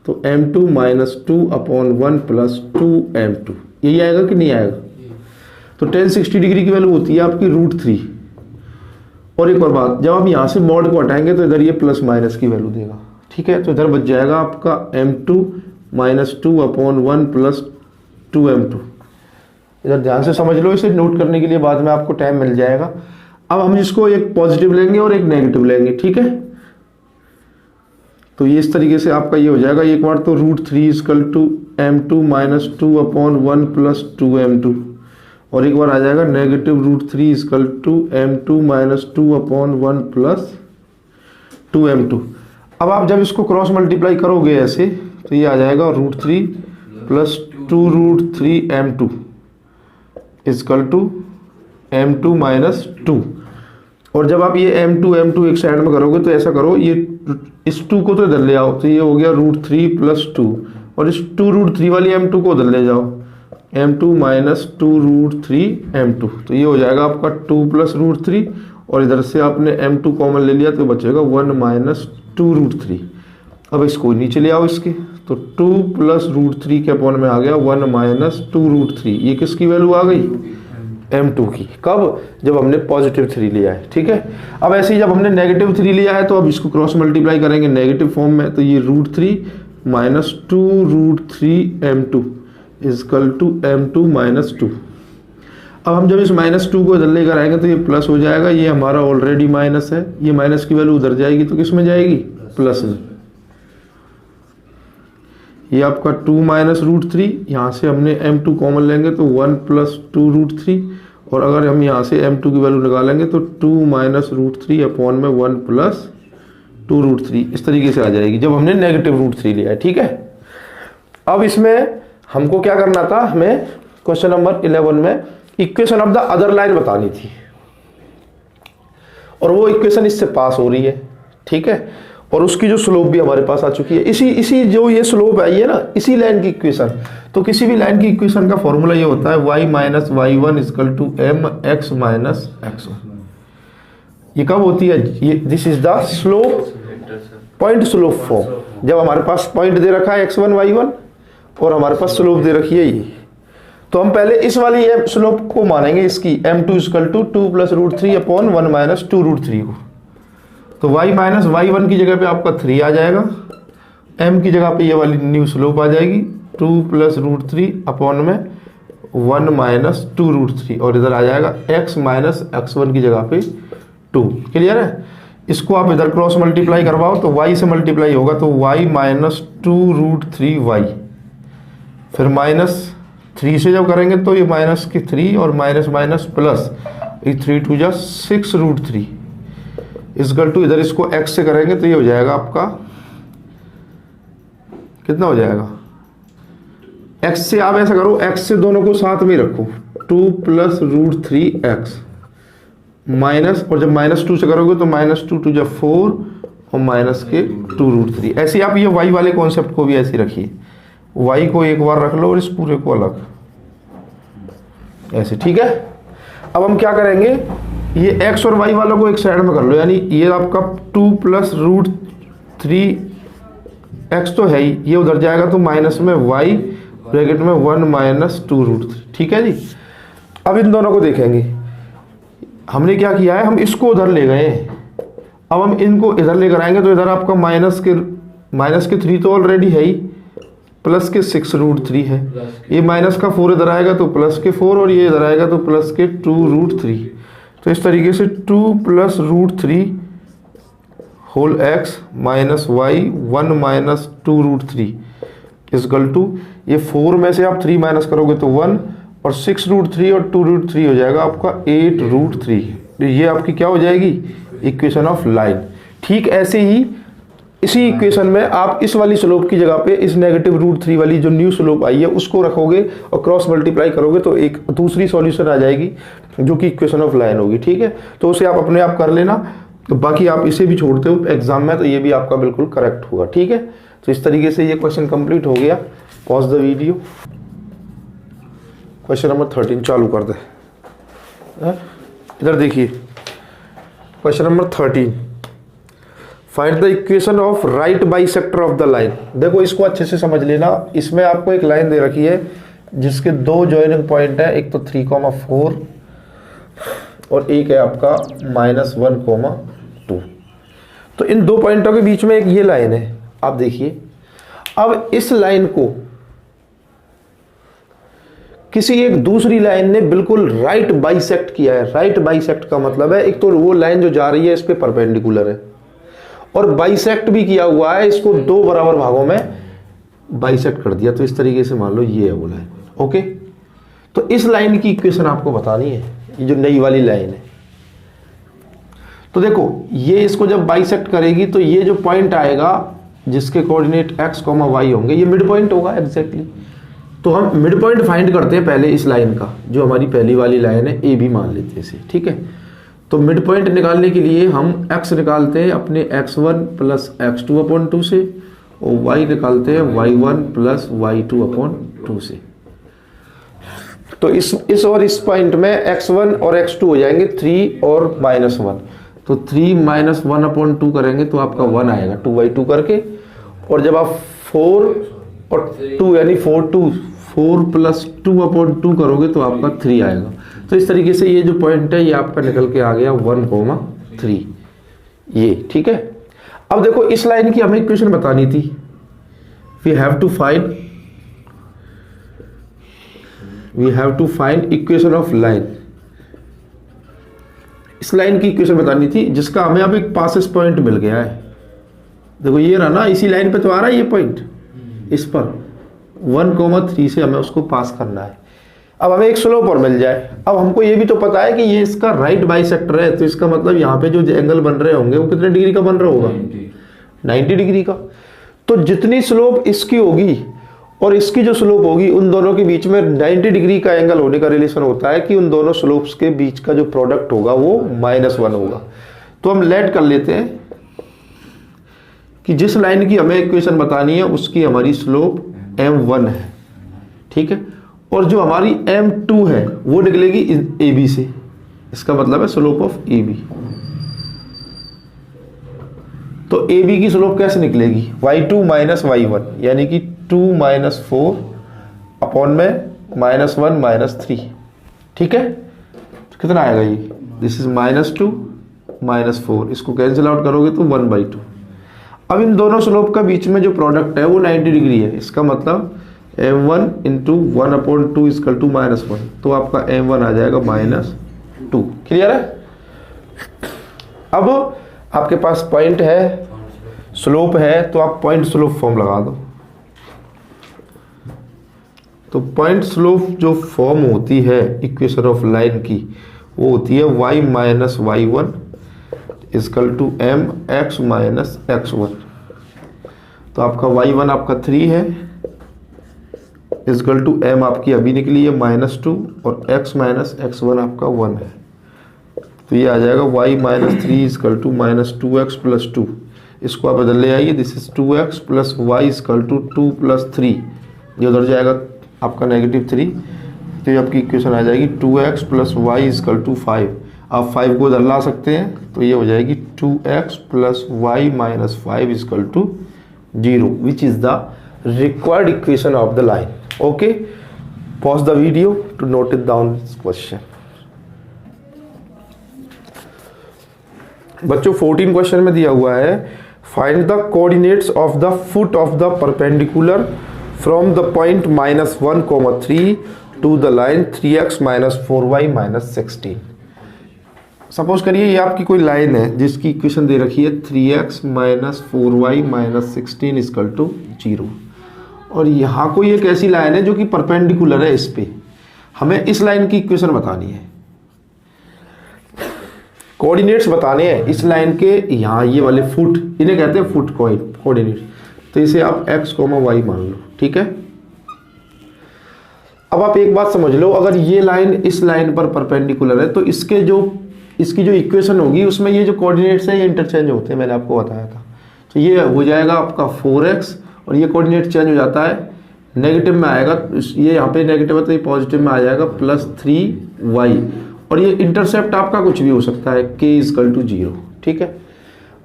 S1: तो m2 minus 2 upon 1 plus 2m2, यही आएगा कि नहीं आएगा? तो tan 60 डिग्री की वैल्यू होती है आपकी √3। और एक और बात, जब आप यहाँ से मॉड को हटाएंगे तो इधर ये प्लस माइनस की वैल्यू देगा, ठीक है? तो इधर बच जाएगा आपका m2 minus 2 upon 1 plus 2m2। इधर ध्यान से समझ लो, इसे नोट करने के लिए बाद में आपको टाइम मिल जाएगा। अब हम इसको एक पॉजिटिव लेंगे और एक नेगेटिव लेंगे, ठीक है? तो ये इस तरीके से आपका ये हो जाएगा। एक बार तो √3 equal to m2 minus 2 upon 1 plus 2m2, और एक बार आ जाएगा negative √3 equal to m2 minus 2 upon 1 plus 2m2। अब आप जब इसको क्रॉस मल्टीप्लाई करोगे ऐसे, तो ये आ जाएगा √3 plus 2√3m2 equal to m2 minus 2। और जब आप ये m2 एक साइड में करोगे तो ऐसा करो, ये इस 2 को तो इधर ले आओ, तो ये हो गया √3 प्लस 2, और इस 2√3 वाली m2 को उधर ले जाओ, m2 माइनस 2√3m2, तो ये हो जाएगा आपका 2 प्लस √3, और इधर से आपने m2 कॉमन ले लिया तो बचेगा 1 माइनस 2√3। अब इसको नीचे ले आओ इसके, तो 2 प्लस √3 के अपॉन में आ गया 1 माइनस 2√3। ये किसकी वैल्यू आ गई? m2 की। कब? जब हमने पॉजिटिव 3 लिया है, ठीक है? अब ऐसे ही जब हमने नेगेटिव 3 लिया है तो अब इसको क्रॉस मल्टीप्लाई करेंगे नेगेटिव फॉर्म में, तो ये √3 minus 2√3m2 equal to m2 minus 2। अब हम जब इस माइनस 2 को इधर लेकर आएंगे तो ये प्लस हो जाएगा, ये हमारा ऑलरेडी माइनस है, ये माइनस की वैल्यू उधर जाएगी तो किस में जाएगी? प्लस में। ये आपका 2 माइनस √3, यहाँ से हमने m2 कॉमन लेंगे तो 1 प्लस 2√3, और अगर हम यहाँ से m2 की वैल्यू निकालेंगे तो 2 माइनस √3 अपॉन में 1 प्लस 2√3, इस तरीके से आ जाएगी जब हमने नेगेटिव √3 लिया है, ठीक है? अब इसमें हमको क्या करना था, हमें क्वेश्चन नंबर 11 में equation of the other line बतानी थी, और वो इक्वेशन इससे पास हो रही है, ठीक है? और उसकी जो स्लोप भी हमारे पास आ चुकी है, इसी जो ये स्लोप आई है ना, इसी लाइन की इक्वेशन। तो किसी भी लाइन की इक्वेशन का फॉर्मूला ये होता है y minus y1 equal to mx minus x1। ये कब होती है? ये this is the slope point slope form. जब हमारे पास पॉइंट दे रखा है x1 y1 और हमारे पास स्लोप दे रखी है ये, तो हम पहले इस वाली स्लोप को मानेंगे, इसकी m2 equal to 2 plus √3 upon 1 minus 2√3 को। तो y माइनस y1 की जगह पे आपका 3 आ जाएगा, m की जगह पे ये वाली न्यू स्लोप आ जाएगी 2 प्लस √3 अपॉन में 1 माइनस 2√3, और इधर आ जाएगा x माइनस x1 की जगह पे 2। क्लियर है? इसको आप इधर क्रॉस मल्टीप्लाई करवाओ तो y से मल्टीप्लाई होगा, तो y माइनस 2√3y, फिर माइनस 3 से जब करेंगे तो ये माइनस की 3 और माइनस माइनस प्लस, ये 3 2 जा 6√3 इक्वल टू, इधर इसको x से करेंगे तो ये हो जाएगा आपका कितना हो जाएगा? x से आप ऐसा करो, x से दोनों को साथ में रखो, 2 प्लस √3x माइनस, और जब माइनस 2 से करोगे तो माइनस 2 2 जा 4 और माइनस के 2√3। ऐसे आप ये y वाले कॉन्सेप्ट को भी ऐसे रखिए, y को एक बार रख लो और इस पूरे को अलग, ऐसे, ठीक है? अब हम क्या करेंगे, ये x और y वालों को एक साइड में कर लो, यानी ये आपका 2 प्लस √3x तो है ही, ये उधर जाएगा तो माइनस में y ब्रैकेट में 1 माइनस 2√3, ठीक है जी? अब इन दोनों को देखेंगे, हमने क्या किया है, हम इसको उधर ले गए, अब हम इनको इधर लेकर आएंगे तो इधर आपका माइनस के 3 तो ऑलरेडी है ही, प्लस के 6√3 है, ये माइनस का 4 इधर आएगा तो प्लस के 4 और ये इधर आएगा तो प्लस के 2√3। तो इस तरीके से 2 + √3 whole x minus y 1 minus 2√3 equal to, ये 4 में से आप 3 माइनस करोगे तो 1 और 6√3 और 2√3 हो जाएगा आपका 8√3। तो ये आपकी क्या हो जाएगी, इक्वेशन ऑफ लाइन। ठीक ऐसे ही इसी इक्वेशन में आप इस वाली स्लोप की जगह पे इस -√3 वाली जो न्यू स्लोप आई है उसको रखोगे और क्रॉस मल्टीप्लाई करोगे तो एक दूसरी सॉल्यूशन आ जाएगी जो कि इक्वेशन ऑफ लाइन होगी। ठीक है, तो उसे आप अपने आप कर लेना, तो बाकी आप इसे भी छोड़ते हो एग्जाम में तो ये भी आपका बिल्कुल करेक्ट होगा। ठीक है, तो इस तरीके से ये क्वेश्चन कंप्लीट हो गया। Pause the video, question number 13 चालू कर दे। इधर देखिए question number 13, find the equation of right bisector of the line. देखो इसको अच्छे से समझ लेना, इसमें आपको एक लाइन दे रखी है जिसके दो जॉइनिंग पॉइंट है, एक तो 3,4 और एक है आपका -1,2। तो इन दो पॉइंटों के बीच में एक ये लाइन है, आप देखिए। अब इस लाइन को किसी एक दूसरी लाइन ने बिल्कुल राइट बाइसेक्ट किया है। राइट बाइसेक्ट का मतलब है एक तो वो लाइन जो जा रही है इस पे परपेंडिकुलर है और बाइसेक्ट भी किया हुआ है, इसको दो बराबर भागों में बाइसेक्ट कर दिया। तो इस तरीके से मान लो ये है वो लाइन। ओके, तो इस लाइन की इक्वेशन आपको बतानी है, ये जो नई वाली लाइन है। तो देखो ये इसको जब बाइसेक्ट करेगी तो ये जो पॉइंट आएगा जिसके कोऑर्डिनेट x, y होंगे, ये मिड पॉइंट होगा एग्जैक्टली। तो हम मिड पॉइंट फाइंड करते हैं पहले इस लाइन का, जो हमारी पहली वाली लाइन है, ए भी मान लेते हैं इसे। ठीक है, तो मिड पॉइंट निकालने के लिए हम x निकालते हैं अपने x1 + x2/2 से और y निकालते हैं y1 + y2/2 से। तो इस और इस पॉइंट में x1 और x2 हो जाएंगे 3 और -1। तो 3 - 1/2 करेंगे तो आपका 1 आएगा 2/2 करके। और जब आप 4 और 2 यानी 4 + 2/2 करोगे तो आपका 3 आएगा। तो इस तरीके से ये जो पॉइंट है ये आपका निकल के आ गया 1,3 ये। ठीक है, अब देखो इस लाइन की हमें इक्वेशन बतानी थी। We have to find equation of line. इस लाइन की इक्वेशन बतानी थी जिसका हमें अब एक पासेस पॉइंट मिल गया है। देखो ये रहा ना, इसी लाइन पे तो आ रहा है ये पॉइंट, इस पर 1,3 से हमें उसको पास करना है। अब हमें एक स्लोप और मिल जाए। अब हमको ये भी तो पता है कि ये इसका राइट बाइसेक्टर है, तो इसका मतलब यहाँ पे जो एंगल बन रहे होंगे वो कितने डिग्री का बन रहा होगा, 90 डिग्री का। तो जितनी स्लोप इसकी होगी और इसकी जो स्लोप होगी उन दोनों के बीच में 90 डिग्री का एंगल होने का रिलेशन होता है कि उन दोनों स्लोप्स के बीच का जो प्रोडक्ट होगा वो -1 होगा। तो हम लेट कर लेते हैं कि जिस लाइन की हमें इक्वेशन बतानी है उसकी हमारी स्लोप m1 है। ठीक है, और जो हमारी m2 है वो निकलेगी AB से, इसका मतलब है स्लोप ऑफ AB। तो AB की स्लोप कैसे निकलेगी, y2 - y1 यानी कि 2 - 4 अपॉन में -1 - 3। ठीक है, तो कितना आएगा ये, दिस इज -2 - 4, इसको कैंसिल आउट करोगे तो 1/2। अब इन दोनों स्लोप का बीच में जो प्रोडक्ट है वो 90 डिग्री है, इसका मतलब m1 × 1/2 = -1। तो आपका m1 आ जाएगा -2। क्लियर है। अब आपके पास पॉइंट है, स्लोप है, तो आप पॉइंट स्लोप फॉर्म लगा दो। तो पॉइंट स्लोप जो फॉर्म होती है इक्वेशन ऑफ लाइन की वो होती है y - y1 = mx - x1। तो आपका y1 आपका 3 है = m आपकी अभी निकली है -2 और x - x1 आपका 1 है। तो ये आ जाएगा y - 3 = -2x + 2। इसको आप बदल ले आइए, दिस इज 2x + y = 2 + 3। ये उधर जाएगा आपका -3, तो ये आपकी इक्वेशन आ जाएगी 2x + y = 5। आप 5 को उधर ला सकते हैं, तो ये हो जाएगी 2x + y - 5 = 0, which is the required equation of the line. Okay, pause the video to note it down this question. बच्चों 14 क्वेश्चन में दिया हुआ है, find the coordinates of the foot of the perpendicular from the point -1, 3 to the line 3x - 4y - 16। Suppose करिए ये आपकी कोई line है जिसकी इक्वेशन दे रखी है 3x - 4y - 16 = 0, और यहाँ कोई एक ऐसी लाइन है जो कि परपेंडिकुलर है इस पे। हमें इस लाइन की इक्वेशन बतानी है, कोऑर्डिनेट्स बताने हैं इस लाइन के। यहाँ ये वाले फुट, इन्हें कहते हैं फुट कोऑर्डिनेट, तो इसे आप x, y मान लो, ठीक है। अब आप एक बात समझ लो, अगर ये लाइन इस लाइन पर परपेंडिकुलर है तो इसकी जो इक्वेशन होगी उसमें ये जो कोऑर्डिनेट्स हैं ये इंटरचेंज होते हैं, मैंने आपको बताया था। तो ये हो जाएगा आपका 4x, और ये कोऑर्डिनेट चेंज हो जाता है, नेगेटिव में आएगा, ये यहाँ पे नेगेटिव है तो ये पॉजिटिव में आ जाएगा +3y, और ये इंटरसेप्ट आपका कुछ भी हो सकता है, k = 0, ठीक है।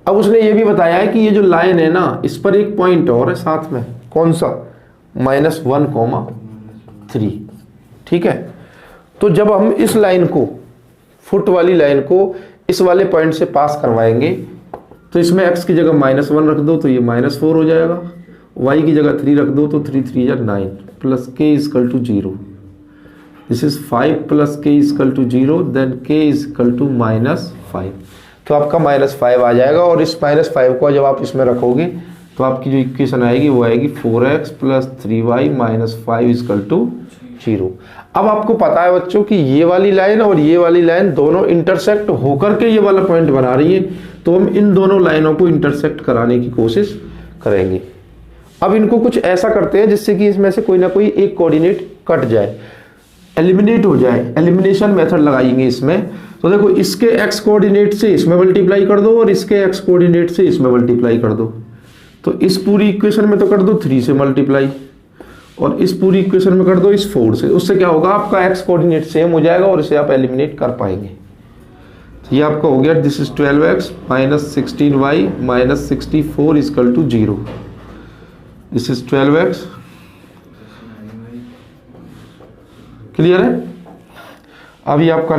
S1: अब उसने ये भी बताया है कि ये जो लाइन है ना, इस पर एक पॉइंट और है साथ में, कौन सा, -1, 3, ठीक है। तो जब हम इस लाइन को, फुट वाली लाइन को इस वाले पॉइंट से पास करवाएंगे तो इसमें x की जगह -1 रख दो तो ये -4 हो जाएगा, y की जगह 3 रख दो तो 3 3 या 9, plus k = 0। This is 5 plus k = 0, then k = -5। तो आपका -5 आ जाएगा, और इस -5 को जब आप इसमें रखोगे तो आपकी जो इक्वेशन आएगी वो आएगी 4x + 3y - 5 = 0। अब आपको पता है बच्चों कि ये वाली लाइन और ये वाली लाइन दोनों इंटरसेक्ट होकर के ये वाला पॉइंट बना रही है, तो हम इन दोनों लाइनों को इंटरसेक्ट कराने की कोशिश करेंगे। अब इनको कुछ ऐसा करते हैं जिससे कि इसमें से कोई ना कोई एक कोऑर्डिनेट कट जाए, एलिमिनेट हो जाए, एलिमिनेशन मेथड लगाएंगे इसमें। तो देखो, इसके x कोऑर्डिनेट से इसमें मल्टीप्लाई कर दो और इसके x कोऑर्डिनेट से इसमें मल्टीप्लाई कर दो। तो इस पूरी इक्वेशन में तो कर दो 3 से मल्टीप्लाई, और इस पूरी इक्वेशन में कर दो इस 4 से। उससे क्या होगा, आपका x कोऑर्डिनेट सेम हो जाएगा और इसे आप एलिमिनेट कर पाएंगे। तो ये आपका हो गया, this is 12x - 16y - 64 = 0। This is 12x, clear है। अब ये आपका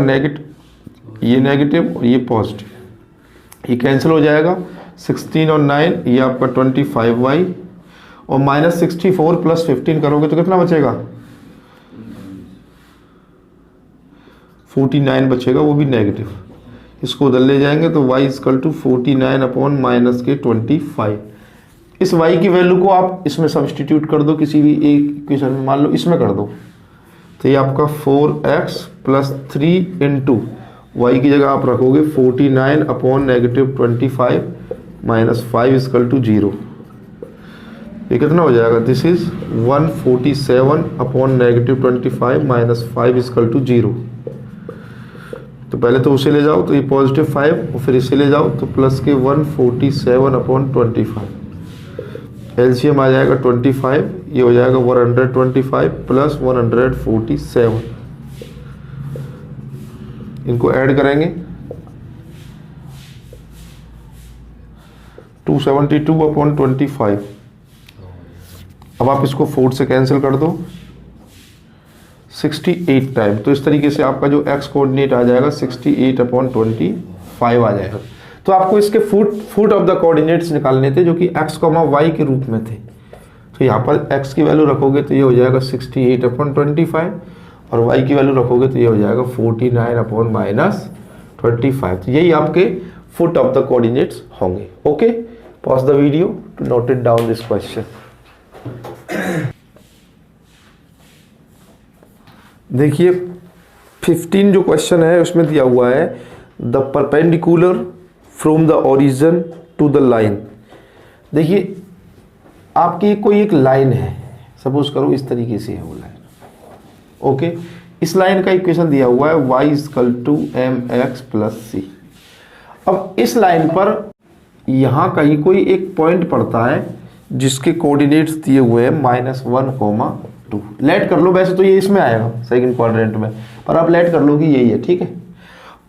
S1: ये नेगेटिव और ये पॉजिटिव, ये कैंसिल हो जाएगा, 16 और 9 ये आपका 25y, और -64 + 15 करोगे तो कितना बचेगा, 49 बचेगा, वो भी नेगेटिव। इसको उधर ले जाएंगे तो y = 49 - -25। इस y की वैल्यू को आप इसमें सब्सटीट्यूट कर दो, किसी भी एक इक्वेशन में, मान लो इसमें कर दो, तो ये आपका 4x + 3 × y की जगह आप रखोगे 49 / -25 -5 = 0। ये कितना हो जाएगा, दिस इज 147 / -25 -5 = 0। तो पहले तो उसे ले जाओ तो ये +5, और फिर इसे ले जाओ तो प्लस के 147 / 25, एलसीएम आ जाएगा 25, ये हो जाएगा 125 + 147। इनको ऐड करेंगे 272 / 25। अब आप इसको 4 से कैंसिल कर दो 68 टाइम, तो इस तरीके से आपका जो x कोऑर्डिनेट आ जाएगा 68 / 25 आ जाएगा। तो आपको इसके फुट ऑफ द कोऑर्डिनेट्स निकालने थे जो कि x, y के रूप में थे। तो यहाँ पर x की वैल्यू रखोगे तो ये हो जाएगा 68 / 25, और y की वैल्यू रखोगे तो ये हो जाएगा 49 / -25। तो यही आपके फुट ऑफ द कोऑर्डिनेट्स होंगे। Okay, pause the video to note it down this question. देखिए 15 जो क्वेश्चन है उसमें दिया हुआ है the perpendicular from the origin to the line. देखिए आपकी कोई एक लाइन है, सपोज करो इस तरीके से है वो लाइन। ओके, इस लाइन का इक्वेशन दिया हुआ है y = mx + c। अब इस लाइन पर यहाँ कहीं कोई एक पॉइंट पड़ता है जिसके कोऑर्डिनेट्स दिए हुए हैं -1, 2। लेट कर लो, वैसे तो ये इसमें आएगा सेकंड क्वाड्रेंट में, पर आप लेट कर लो कि यही है, ठीक है।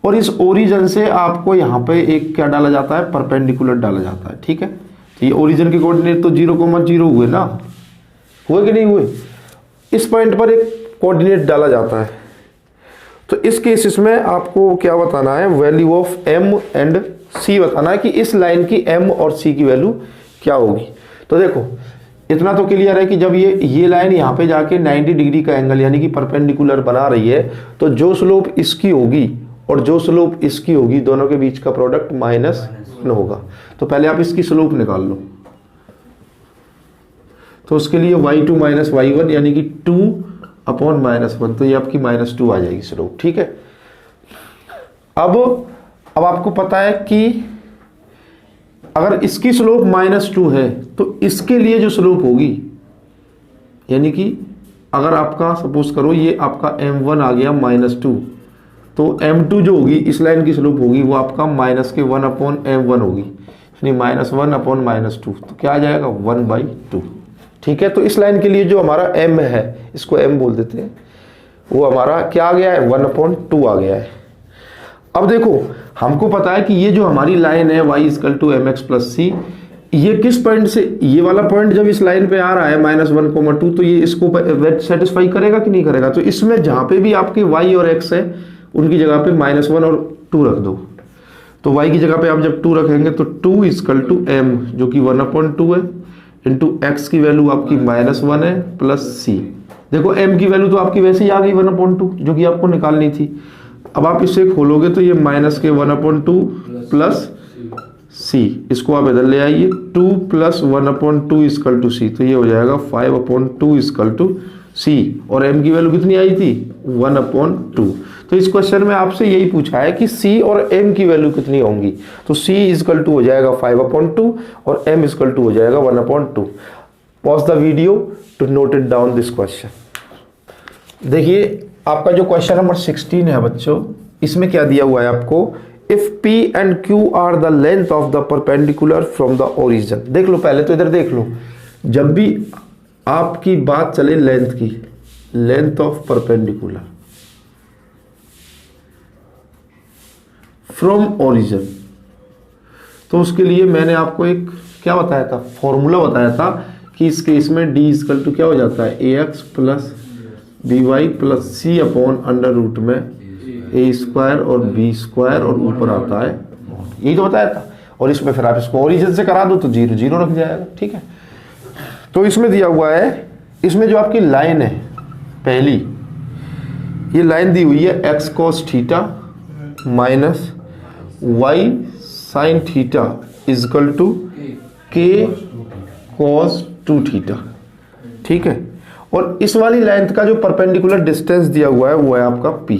S1: और इस ओरिजिन से आपको यहाँ पे एक क्या डाला जाता है, परपेंडिकुलर डाला जाता है, ठीक है। तो ये ओरिजिन के कोऑर्डिनेट तो 0, हुए ना, हुए कि नहीं हुए। इस पॉइंट पर एक कोऑर्डिनेट डाला जाता है। तो इस केसेस में आपको क्या बताना है, value of m and c बताना है कि इस लाइन की m और c की वैल्यू क्या होगी। तो देखो इतना तो क्लियर है कि जब ये लाइन यहाँ पे जाके 90 डिग्री का एंगल यानी कि परपेंडिकुलर बना रही है, तो जो स्लोप इसकी होगी और जो स्लोप इसकी होगी, दोनों के बीच का प्रोडक्ट -1 होगा। तो पहले आप इसकी स्लोप निकाल लो। तो उसके लिए y2 माइनस y1 यानी कि 2/-1, तो ये आपकी -2 आ जाएगी स्लोप। ठीक है। अब आपको पता है कि अगर इसकी स्लोप -2 है तो इसके लिए जो स्लोप होगी, यानी कि अगर आपका सपोज करो ये आपका m1 आ गया -2, तो m2 जो होगी इस लाइन की स्लोप होगी वो आपका -1/m1 होगी, यानी -1/-2, तो क्या आ जाएगा 1/2। ठीक है। तो इस लाइन के लिए जो हमारा m है, इसको m बोल देते हैं, वो हमारा क्या आ गया है 1/2 आ गया है। अब देखो हमको पता है कि ये जो हमारी लाइन है y = mx + c, ये किस पॉइंट से, ये वाला पॉइंट जब इस लाइन पे आ रहा है -1,2, तो ये इसको सेटिस्फाई करेगा कि नहीं करेगा। तो इसमें जहाँ पे भी आपके y और x है उनकी जगह पे -1 और 2 रख दो। तो y की जगह पे आप जब 2 रखेंगे तो 2 = m जो कि 1/2 है, इंटू x की वैल्यू आपकी -1 है प्लस c। देखो m की वैल्यू तो आपकी वैसे ही आ गई 1/2 जो कि आपको निकालनी थी। अब आप इसे खोलोगे तो ये -1/2 प्लस c, इसको आप इधर ले आइए, 2 + 1/2 = c, तो ये हो जाएगा 5/2 = c। और m की वैल्यू कितनी आई थी 1/2। तो इस क्वेश्चन में आपसे यही पूछा है कि c और m की वैल्यू कितनी होंगी। तो c = हो जाएगा 5/2 और m = हो जाएगा 1/2। Pause the video to note it down this question. देखिए आपका जो क्वेश्चन नंबर 16 है बच्चों, इसमें क्या दिया हुआ है आपको, if p and q are the length of the perpendicular from the origin। देख लो पहले तो इधर देख लो, जब भी आपकी बात चले लेंथ की, length of perpendicular from origin, तो उसके लिए मैंने आपको एक क्या बताया था, फॉर्मूला बताया था कि इस केस में d = क्या हो जाता है ax + by + c /√ में a² और b² और ऊपर आता है, यही तो बताया था। और इसमें फिर आप इसको ओरिजिन से करा दो तो 0 0 रख जाएगा। ठीक है। तो इसमें दिया हुआ है, इसमें जो आपकी लाइन है पहली, ये लाइन दी हुई है x cos θ minus y sin θ = k cos 2θ। ठीक है। और इस वाली लेंथ का जो परपेंडिकुलर डिस्टेंस दिया हुआ है वो है आपका p।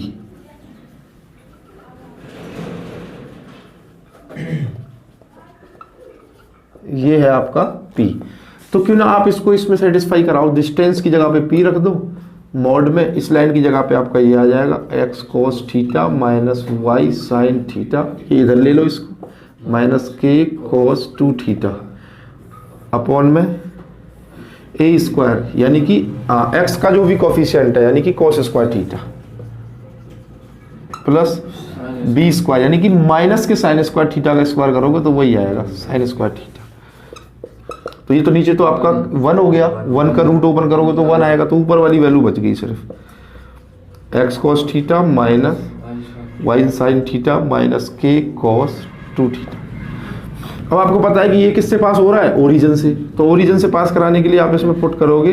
S1: ये है आपका p। तो क्यों ना आप इसको इसमें सेटिस्फाई कराओ, डिस्टेंस की जगह पे p रख दो, मॉड में इस लाइन की जगह पे आपका ये आ जाएगा x cos θ minus y sin θ, ये इधर ले लो इसको, माइनस k cos 2θ अपॉन में a² यानी कि x का जो भी कोफिशिएंट है यानी कि cos² θ प्लस b² यानी कि माइनस के sin² θ का स्क्वायर करोगे तो वही आएगा sin² θ। तो ये तो नीचे तो आपका 1 हो गया, 1 का रूट ओपन करोगे तो 1 आएगा, तो ऊपर वाली वैल्यू बच गई सिर्फ x cos θ minus y sin θ minus k cos 2θ। अब आपको पता है कि ये किससे पास हो रहा है, ओरिजिन से। तो ओरिजिन से पास कराने के लिए आप इसमें पुट करोगे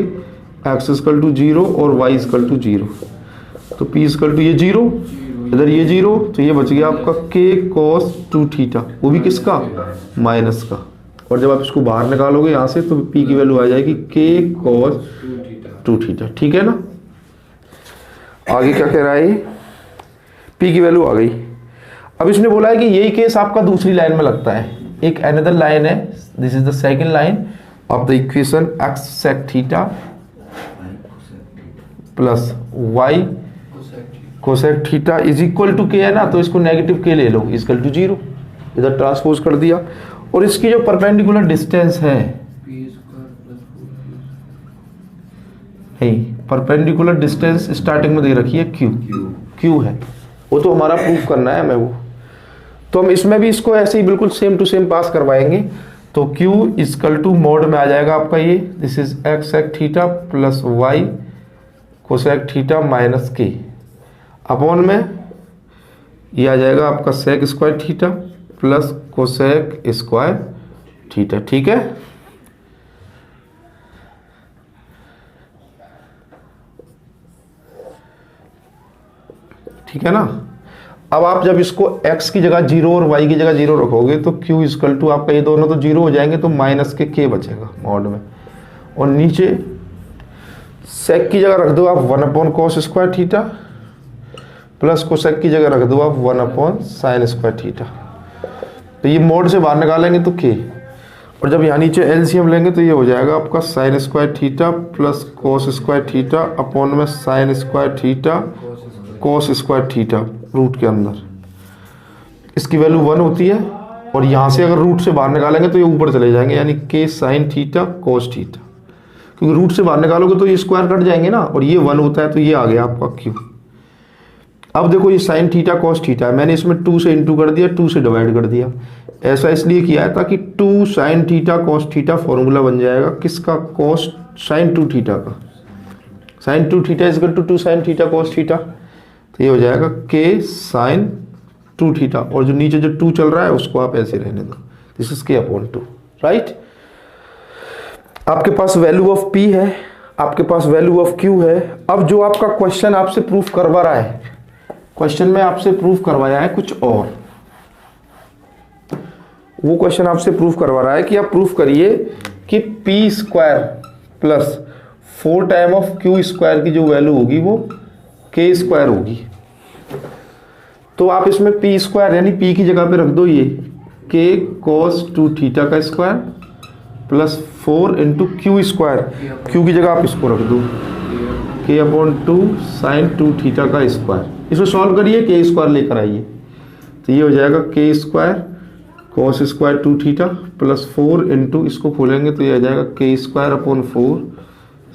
S1: x = 0 और y = 0, तो p = ये 0, इधर ये 0, तो ये बच गया आपका k cos 2θ, वो भी किसका, माइनस का। और जब आप इसको बाहर निकालोगे यहाँ से तो p की वैल्यू आ जाएगी k cos 2θ। ठीक है ना। आगे क्या कह रहा है, p की वैल्यू आ गई। अब इसने बोला है कि यही केस आपका दूसरी लाइन में लगता है, एक अनदर लाइन है, this is the second line of the equation x sec θ plus y cosec θ is equal to k है ना, तो इसको नेगेटिव k ले लो, इक्वल टू 0, इधर ट्रांसपोज कर दिया। और इसकी जो परपेंडिकुलर डिस्टेंस है, परपेंडिकुलर डिस्टेंस स्टार्टिंग में दे रखी है q है, वो तो हमारा प्रूफ करना है हमें वो, तो हम इसमें भी इसको ऐसे ही बिल्कुल सेम टू सेम पास करवाएंगे। तो q = मोड में आ जाएगा आपका ये, this is x sec θ plus y cosec θ minus k upon में ये आ जाएगा आपका sec² θ प्लस cosec² θ। ठीक है। ठीक है ना। अब आप जब इसको x की जगह 0 और y की जगह 0 रखोगे तो q इक्वल टू आपका ये दोनों तो 0 हो जाएंगे, तो माइनस के k बचेगा मॉड में, और नीचे sec की जगह रख दो आप 1/cos square theta, plus cosec की जगह रख दो आप 1/sin स्क्वायर थीटा। तो ये मोड से बाहर निकालेंगे तो k, और जब यहाँ नीचे एलसीएम लेंगे तो ये हो जाएगा आपका sin square theta plus cos square theta upon में sin square theta cos square theta root के अंदर। इसकी वैल्यू 1 होती है, और यहाँ से अगर रूट से बाहर निकालेंगे तो ये ऊपर चले जाएंगे, यानी k sin theta cos theta, क्योंकि रूट से बाहर निकालोगे तो ये स्क्वायर कट जाएंगे ना, और ये 1 होता है तो ये आ गया आपका q। अब देखो ये sin थीटा cos थीटा है, मैंने इसमें 2 से इंटू कर दिया, 2 से डिवाइड कर दिया। ऐसा इसलिए किया है ताकि 2 sin theta cos theta formula बन जाएगा किसका, cos sin 2 थीटा का। sin 2 theta equal to 2 sin theta cos theta, तो ये हो जाएगा k sin 2 थीटा, और जो नीचे जो 2 चल रहा है उसको आप ऐसे रहने दो, दिस इज k/2, राइट। आपके पास वैल्यू ऑफ p है, आपके पास वैल्यू ऑफ q है। अब जो आपका क्वेश्चन आपसे प्रूफ करवा रहा है, क्वेश्चन में आपसे प्रूफ करवाया है कुछ और, वो क्वेश्चन आपसे प्रूफ करवा रहा है कि आप प्रूफ करिए कि p square plus 4 time of q square की जो वैल्यू होगी वो k स्क्वायर होगी। तो आप इसमें p स्क्वायर यानी p की जगह पे रख दो ये k cos 2 थीटा का square plus 4 into Q square, q की जगह आप इसको रख दो k/2 sin 2 थीटा का स्क्वायर। इसको सॉल्व करिए, k स्क्वायर लेकर आइए, तो ये हो जाएगा k square cos square 2 theta plus 4 into, इसको खोलेंगे तो ये आ जाएगा k square upon 4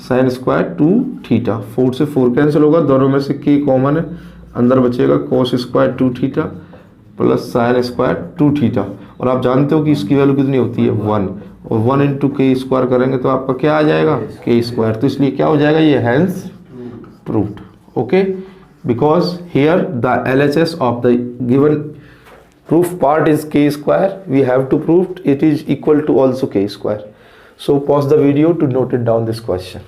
S1: sin square 2 theta. 4 से 4 कैंसिल होगा, दोनों में से k कॉमन है, अंदर बचेगा cos square 2 theta plus sin square 2 theta, और आप जानते हो कि इसकी वैल्यू कितनी होती है 1, और 1 इंटू k स्क्वायर करेंगे तो आपका क्या आ जाएगा k स्क्वायर। तो इसलिए क्या हो जाएगा ये hence proved, okay, because here the LHS of the given proof part is k square, we have to prove it is equal to also k square. So pause the video to note it down this question.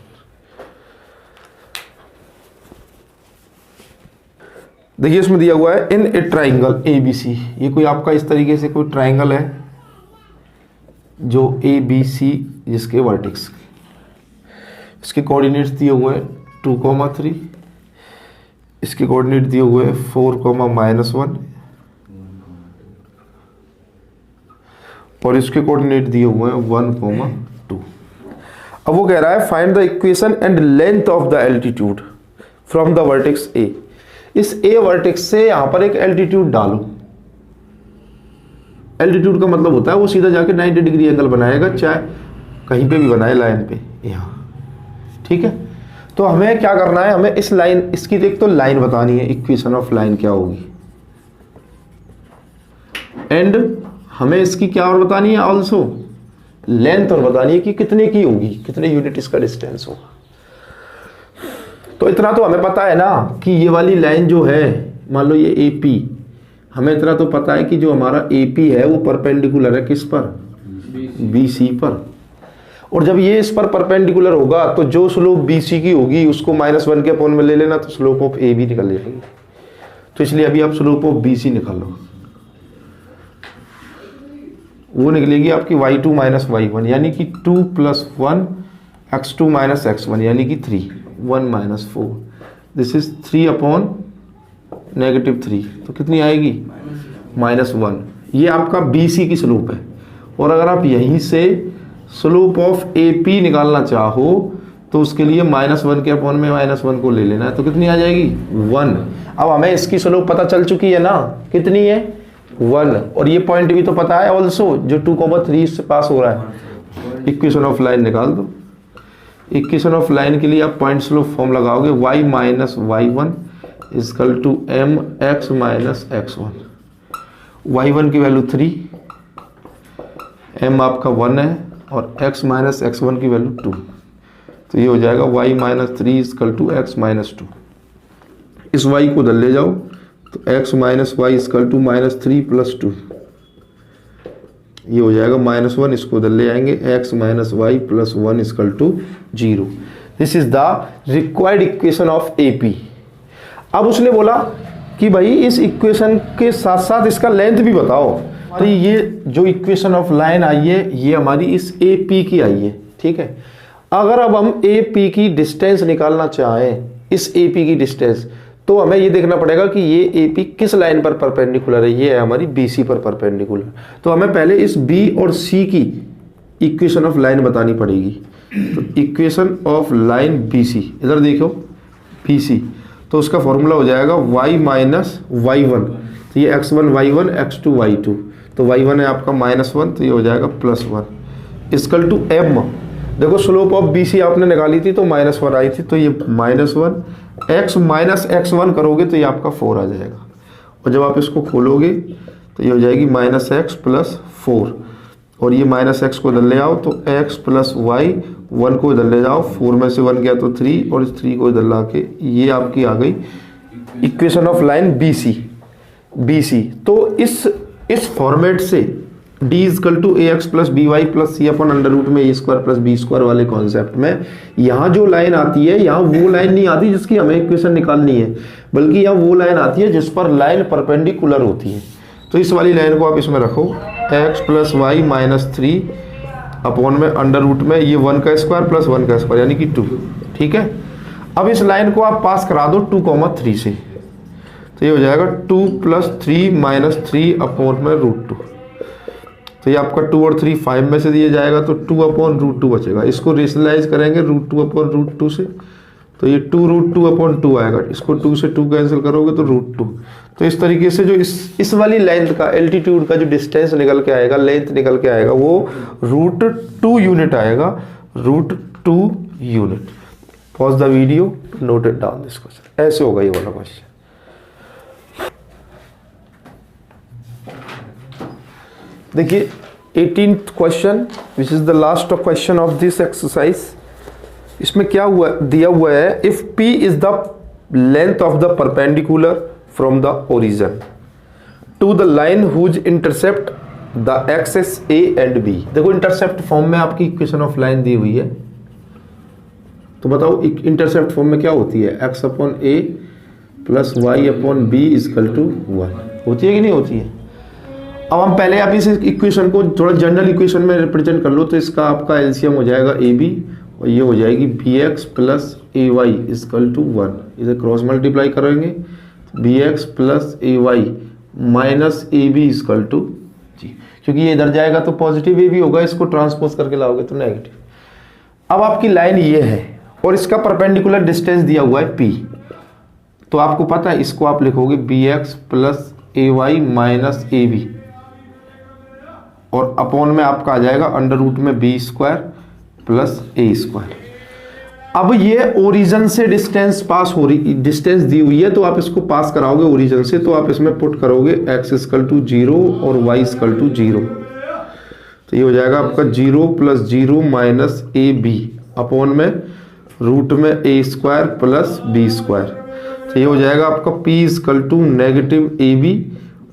S1: देखिए इसमें दिया हुआ है इन ए triangle ABC, ये कोई आपका इस तरीके से कोई ट्राइंगल है जो ABC जिसके वर्टेक्स, इसके कोऑर्डिनेट्स दिए हुए हैं 2,3, इसके कोऑर्डिनेट दिए हुए हैं 4,-1, और इसके कोऑर्डिनेट दिए हुए हैं 1,2। अब वो कह रहा है find the equation and length of the altitude from the vertex A। इस A वर्टेक्स से यहां पर एक एल्टीट्यूड डालो। एल्टीट्यूड का मतलब होता है वो सीधा जाके 90 डिग्री एंगल बनाएगा, चाहे कहीं पे भी बनाए लाइन पे, यहाँ, ठीक है। तो हमें क्या करना है, हमें इस लाइन, इसकी देख तो लाइन बतानी है, इक्वेशन ऑफ लाइन क्या होगी, एंड हमें इसकी क्या और बतानी है, ऑल्सो लेंथ और बतानी है कि कितने की होगी, कितने यूनिट इसका डिस्टेंस होगा। तो इतना तो हमें पता है ना कि ये वाली लाइन जो है, मान लो ये AP, हमें इतना तो पता है कि जो हमारा AP है वो परपेंडिकुलर है किस पर, BC पर, और जब ये इस पर परपेंडिकुलर होगा तो जो स्लोप BC की होगी उसको -1 के अपॉन में ले लेना, तो स्लोप ऑफ AB निकल जाएगी। तो इसलिए अभी आप स्लोप ऑफ BC निकालो, वो निकलेगी आपकी y2 - y1 यानी कि 2 + 1 x2 - x1 यानी कि 3, 1 - 4, दिस इज 3/-3, तो कितनी आएगी -1। ये आपका BC की स्लोप है, और अगर आप यहीं से स्लोप ऑफ AP निकालना चाहो तो उसके लिए -1 के अपॉन में -1 को ले लेना है, तो कितनी आ जाएगी 1। अब हमें इसकी स्लोप पता चल चुकी है ना, कितनी है 1, और ये पॉइंट भी तो पता है ऑल्सो जो 2,3 से पास हो रहा है। इक्वेशन ऑफ लाइन निकाल दो। इक्वेशन ऑफ लाइन के लिए आप पॉइंट स्लोप फॉर्म लगाओगे, y - y1 = mx - x1। y1 की वैल्यू 3, m आपका 1 है, और x - x1 की वैल्यू 2, तो ये हो जाएगा y - 3 = x - 2। इस y को उधर ले जाओ तो x - y = -3 + 2, ये हो जाएगा -1, इसको उधर ले आएंगे, x - y + 1 = 0। This is the required equation of AP। अब उसने बोला कि भाई इस इक्वेशन के साथ साथ इसका लेंथ भी बताओ। तो ये जो इक्वेशन ऑफ लाइन आई है ये हमारी इस ए पी की आई है, ठीक है। अगर अब हम ए पी की डिस्टेंस निकालना चाहें, इस ए पी की डिस्टेंस, तो हमें ये देखना पड़ेगा कि ये ए पी किस लाइन पर परपेंडिकुलर है। ये है हमारी बी सी पर परपेंडिकुलर। तो हमें पहले इस बी और सी की इक्वेशन ऑफ लाइन बतानी पड़ेगी। तो equation of line B C, इधर देखो बी सी, तो उसका फॉर्मूला हो जाएगा y माइनस वाई वन। तो ये x1 y1 x2 y2, तो y1 है आपका -1, तो ये हो जाएगा +1 इक्वल टू m। देखो स्लोप ऑफ बी सी आपने निकाली थी तो -1 आई थी, तो ये -1 x माइनस x1 करोगे तो ये आपका 4 आ जाएगा। और जब आप इसको खोलोगे तो ये हो जाएगी -x + 4, और ये -x को इधर ले आओ तो x + y, 1 को इधर ले जाओ, 4 में से 1 गया तो 3, और इस 3 को इधर ला के ये आपकी आ गई equation of line B C. तो इस फॉर्मेट से d = ax + by + c अपन √ में a² + b² वाले कॉन्सेप्ट में यहाँ जो लाइन आती है, यहाँ वो लाइन नहीं आती जिसकी हमें इक्वेशन निकालनी है, बल्कि यहाँ वो लाइन आती है जिस पर लाइन परपेंडिकुलर होती है। तो इस वाली लाइन को आप इसमें रखो, x + y - 3 अपॉन में √ में ये 1 का स्क्वायर + 1 का स्क्वायर यानी कि 2, ठीक है। अब इस लाइन को आप पास करा दो 2, 3 से, तो ये हो जाएगा 2 + 3 - 3 अपॉन में √2। तो ये आपका 2 और 3 5 में से दिया जाएगा, तो 2/√2 बचेगा। इसको रेशनलाइज करेंगे √2/√2 से, तो ये 2√2/2 आएगा। इसको 2 से 2 कैंसिल करोगे तो √2। तो इस तरीके से जो इस वाली लेंथ का, एल्टीट्यूड का जो डिस्टेंस निकल के आएगा, लेंथ निकल के आएगा, वो √2 यूनिट आएगा, √2 unit. Pause the video, note it down this question. ऐसे होगा ये वाला क्वेश्चन। देखिए 18th question, which is the last question of this exercise. इसमें क्या हुआ, दिया हुआ है, if P is the length of the perpendicular from the origin to the line whose intercept the axes A and B। देखो intercept form में आपकी equation of line दी हुई है, तो बताओ इंटरसेप्ट फॉर्म में क्या होती है, x/a + y/b = 1 होती है कि नहीं होती है। अब हम पहले आप इस इक्वेशन को थोड़ा जनरल इक्वेशन में रिप्रेजेंट कर लो, तो इसका आपका एलसीएम हो जाएगा AB, और ये हो जाएगी bx + ay = 1। इसे क्रॉस मल्टीप्लाई करेंगे, bx + ay - ab = जी, क्योंकि ये इधर जाएगा तो पॉजिटिव AB होगा, इसको ट्रांसपोज करके लाओगे तो नेगेटिव। अब आपकी लाइन ये है और इसका परपेंडिकुलर डिस्टेंस दिया हुआ है P, तो आपको पता है इसको आप लिखोगे bx + ay - ab, और अपॉन में आपका आ जाएगा √ में b² + a²। अब ये ओरिजिन से डिस्टेंस पास हो रही, डिस्टेंस दी हुई है, तो आप इसको पास कराओगे ओरिजिन से, तो आप इसमें पुट करोगे x = 0 और y = 0, तो ये हो जाएगा आपका 0 + 0 - ab अपॉन में √ में a² + b²। तो ये हो जाएगा आपका p = -ab,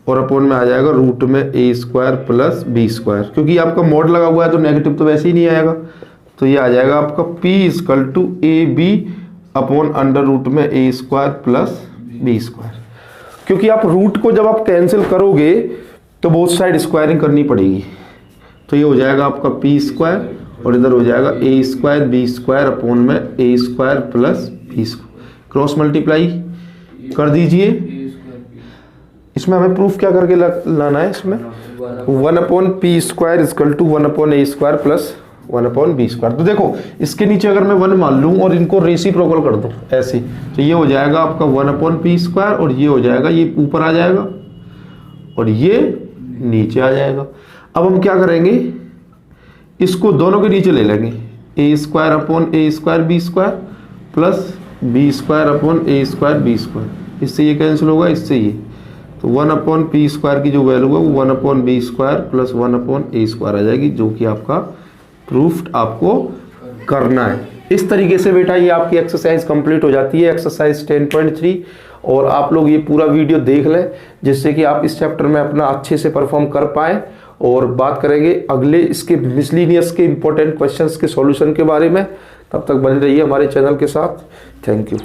S1: और अपॉन में आ जाएगा √ में a² + b², क्योंकि आपका मॉड लगा हुआ है तो नेगेटिव तो वैसे ही नहीं आएगा। तो ये आ जाएगा आपका p = ab अपॉन √ में a² + b²। क्योंकि आप रूट को जब आप कैंसिल करोगे तो बोथ साइड स्क्वायरिंग करनी पड़ेगी, तो ये हो जाएगा आपका p² और इधर हो जाएगा a² b² अपॉन में a² + b²। क्रॉस मल्टीप्लाई कर दीजिए। इसमें हमें प्रूफ क्या करके लाना है, इसमें 1/p² = 1/a² + 1/b²। तो देखो इसके नीचे अगर मैं 1 मान लूँ और इनको रेसिप्रोकल कर दूँ ऐसे, तो ये हो जाएगा आपका 1/p², और ये हो जाएगा, ये ऊपर आ जाएगा और ये नीचे आ जाएगा। अब हम क्या करेंगे, इसको दोनों के नीचे ले लेंगे, a² upon a² b² plus b² a² b²। इससे ये कैंसिल होगा, इससे ये, तो 1/p² की जो वैल्यू है वो 1/b² प्लस 1/a² आ जाएगी, जो कि आपका प्रूफ आपको करना है। इस तरीके से बेटा ये आपकी एक्सरसाइज कंप्लीट हो जाती है, एक्सरसाइज 10.3। और आप लोग ये पूरा वीडियो देख लें जिससे कि आप इस चैप्टर में अपना अच्छे से परफॉर्म कर पाएँ। और बात करेंगे अगले इसके मिसलिनियस के इंपॉर्टेंट क्वेश्चंस के सॉल्यूशन के बारे में। तब तक बने रहिए हमारे चैनल के साथ। Thank you.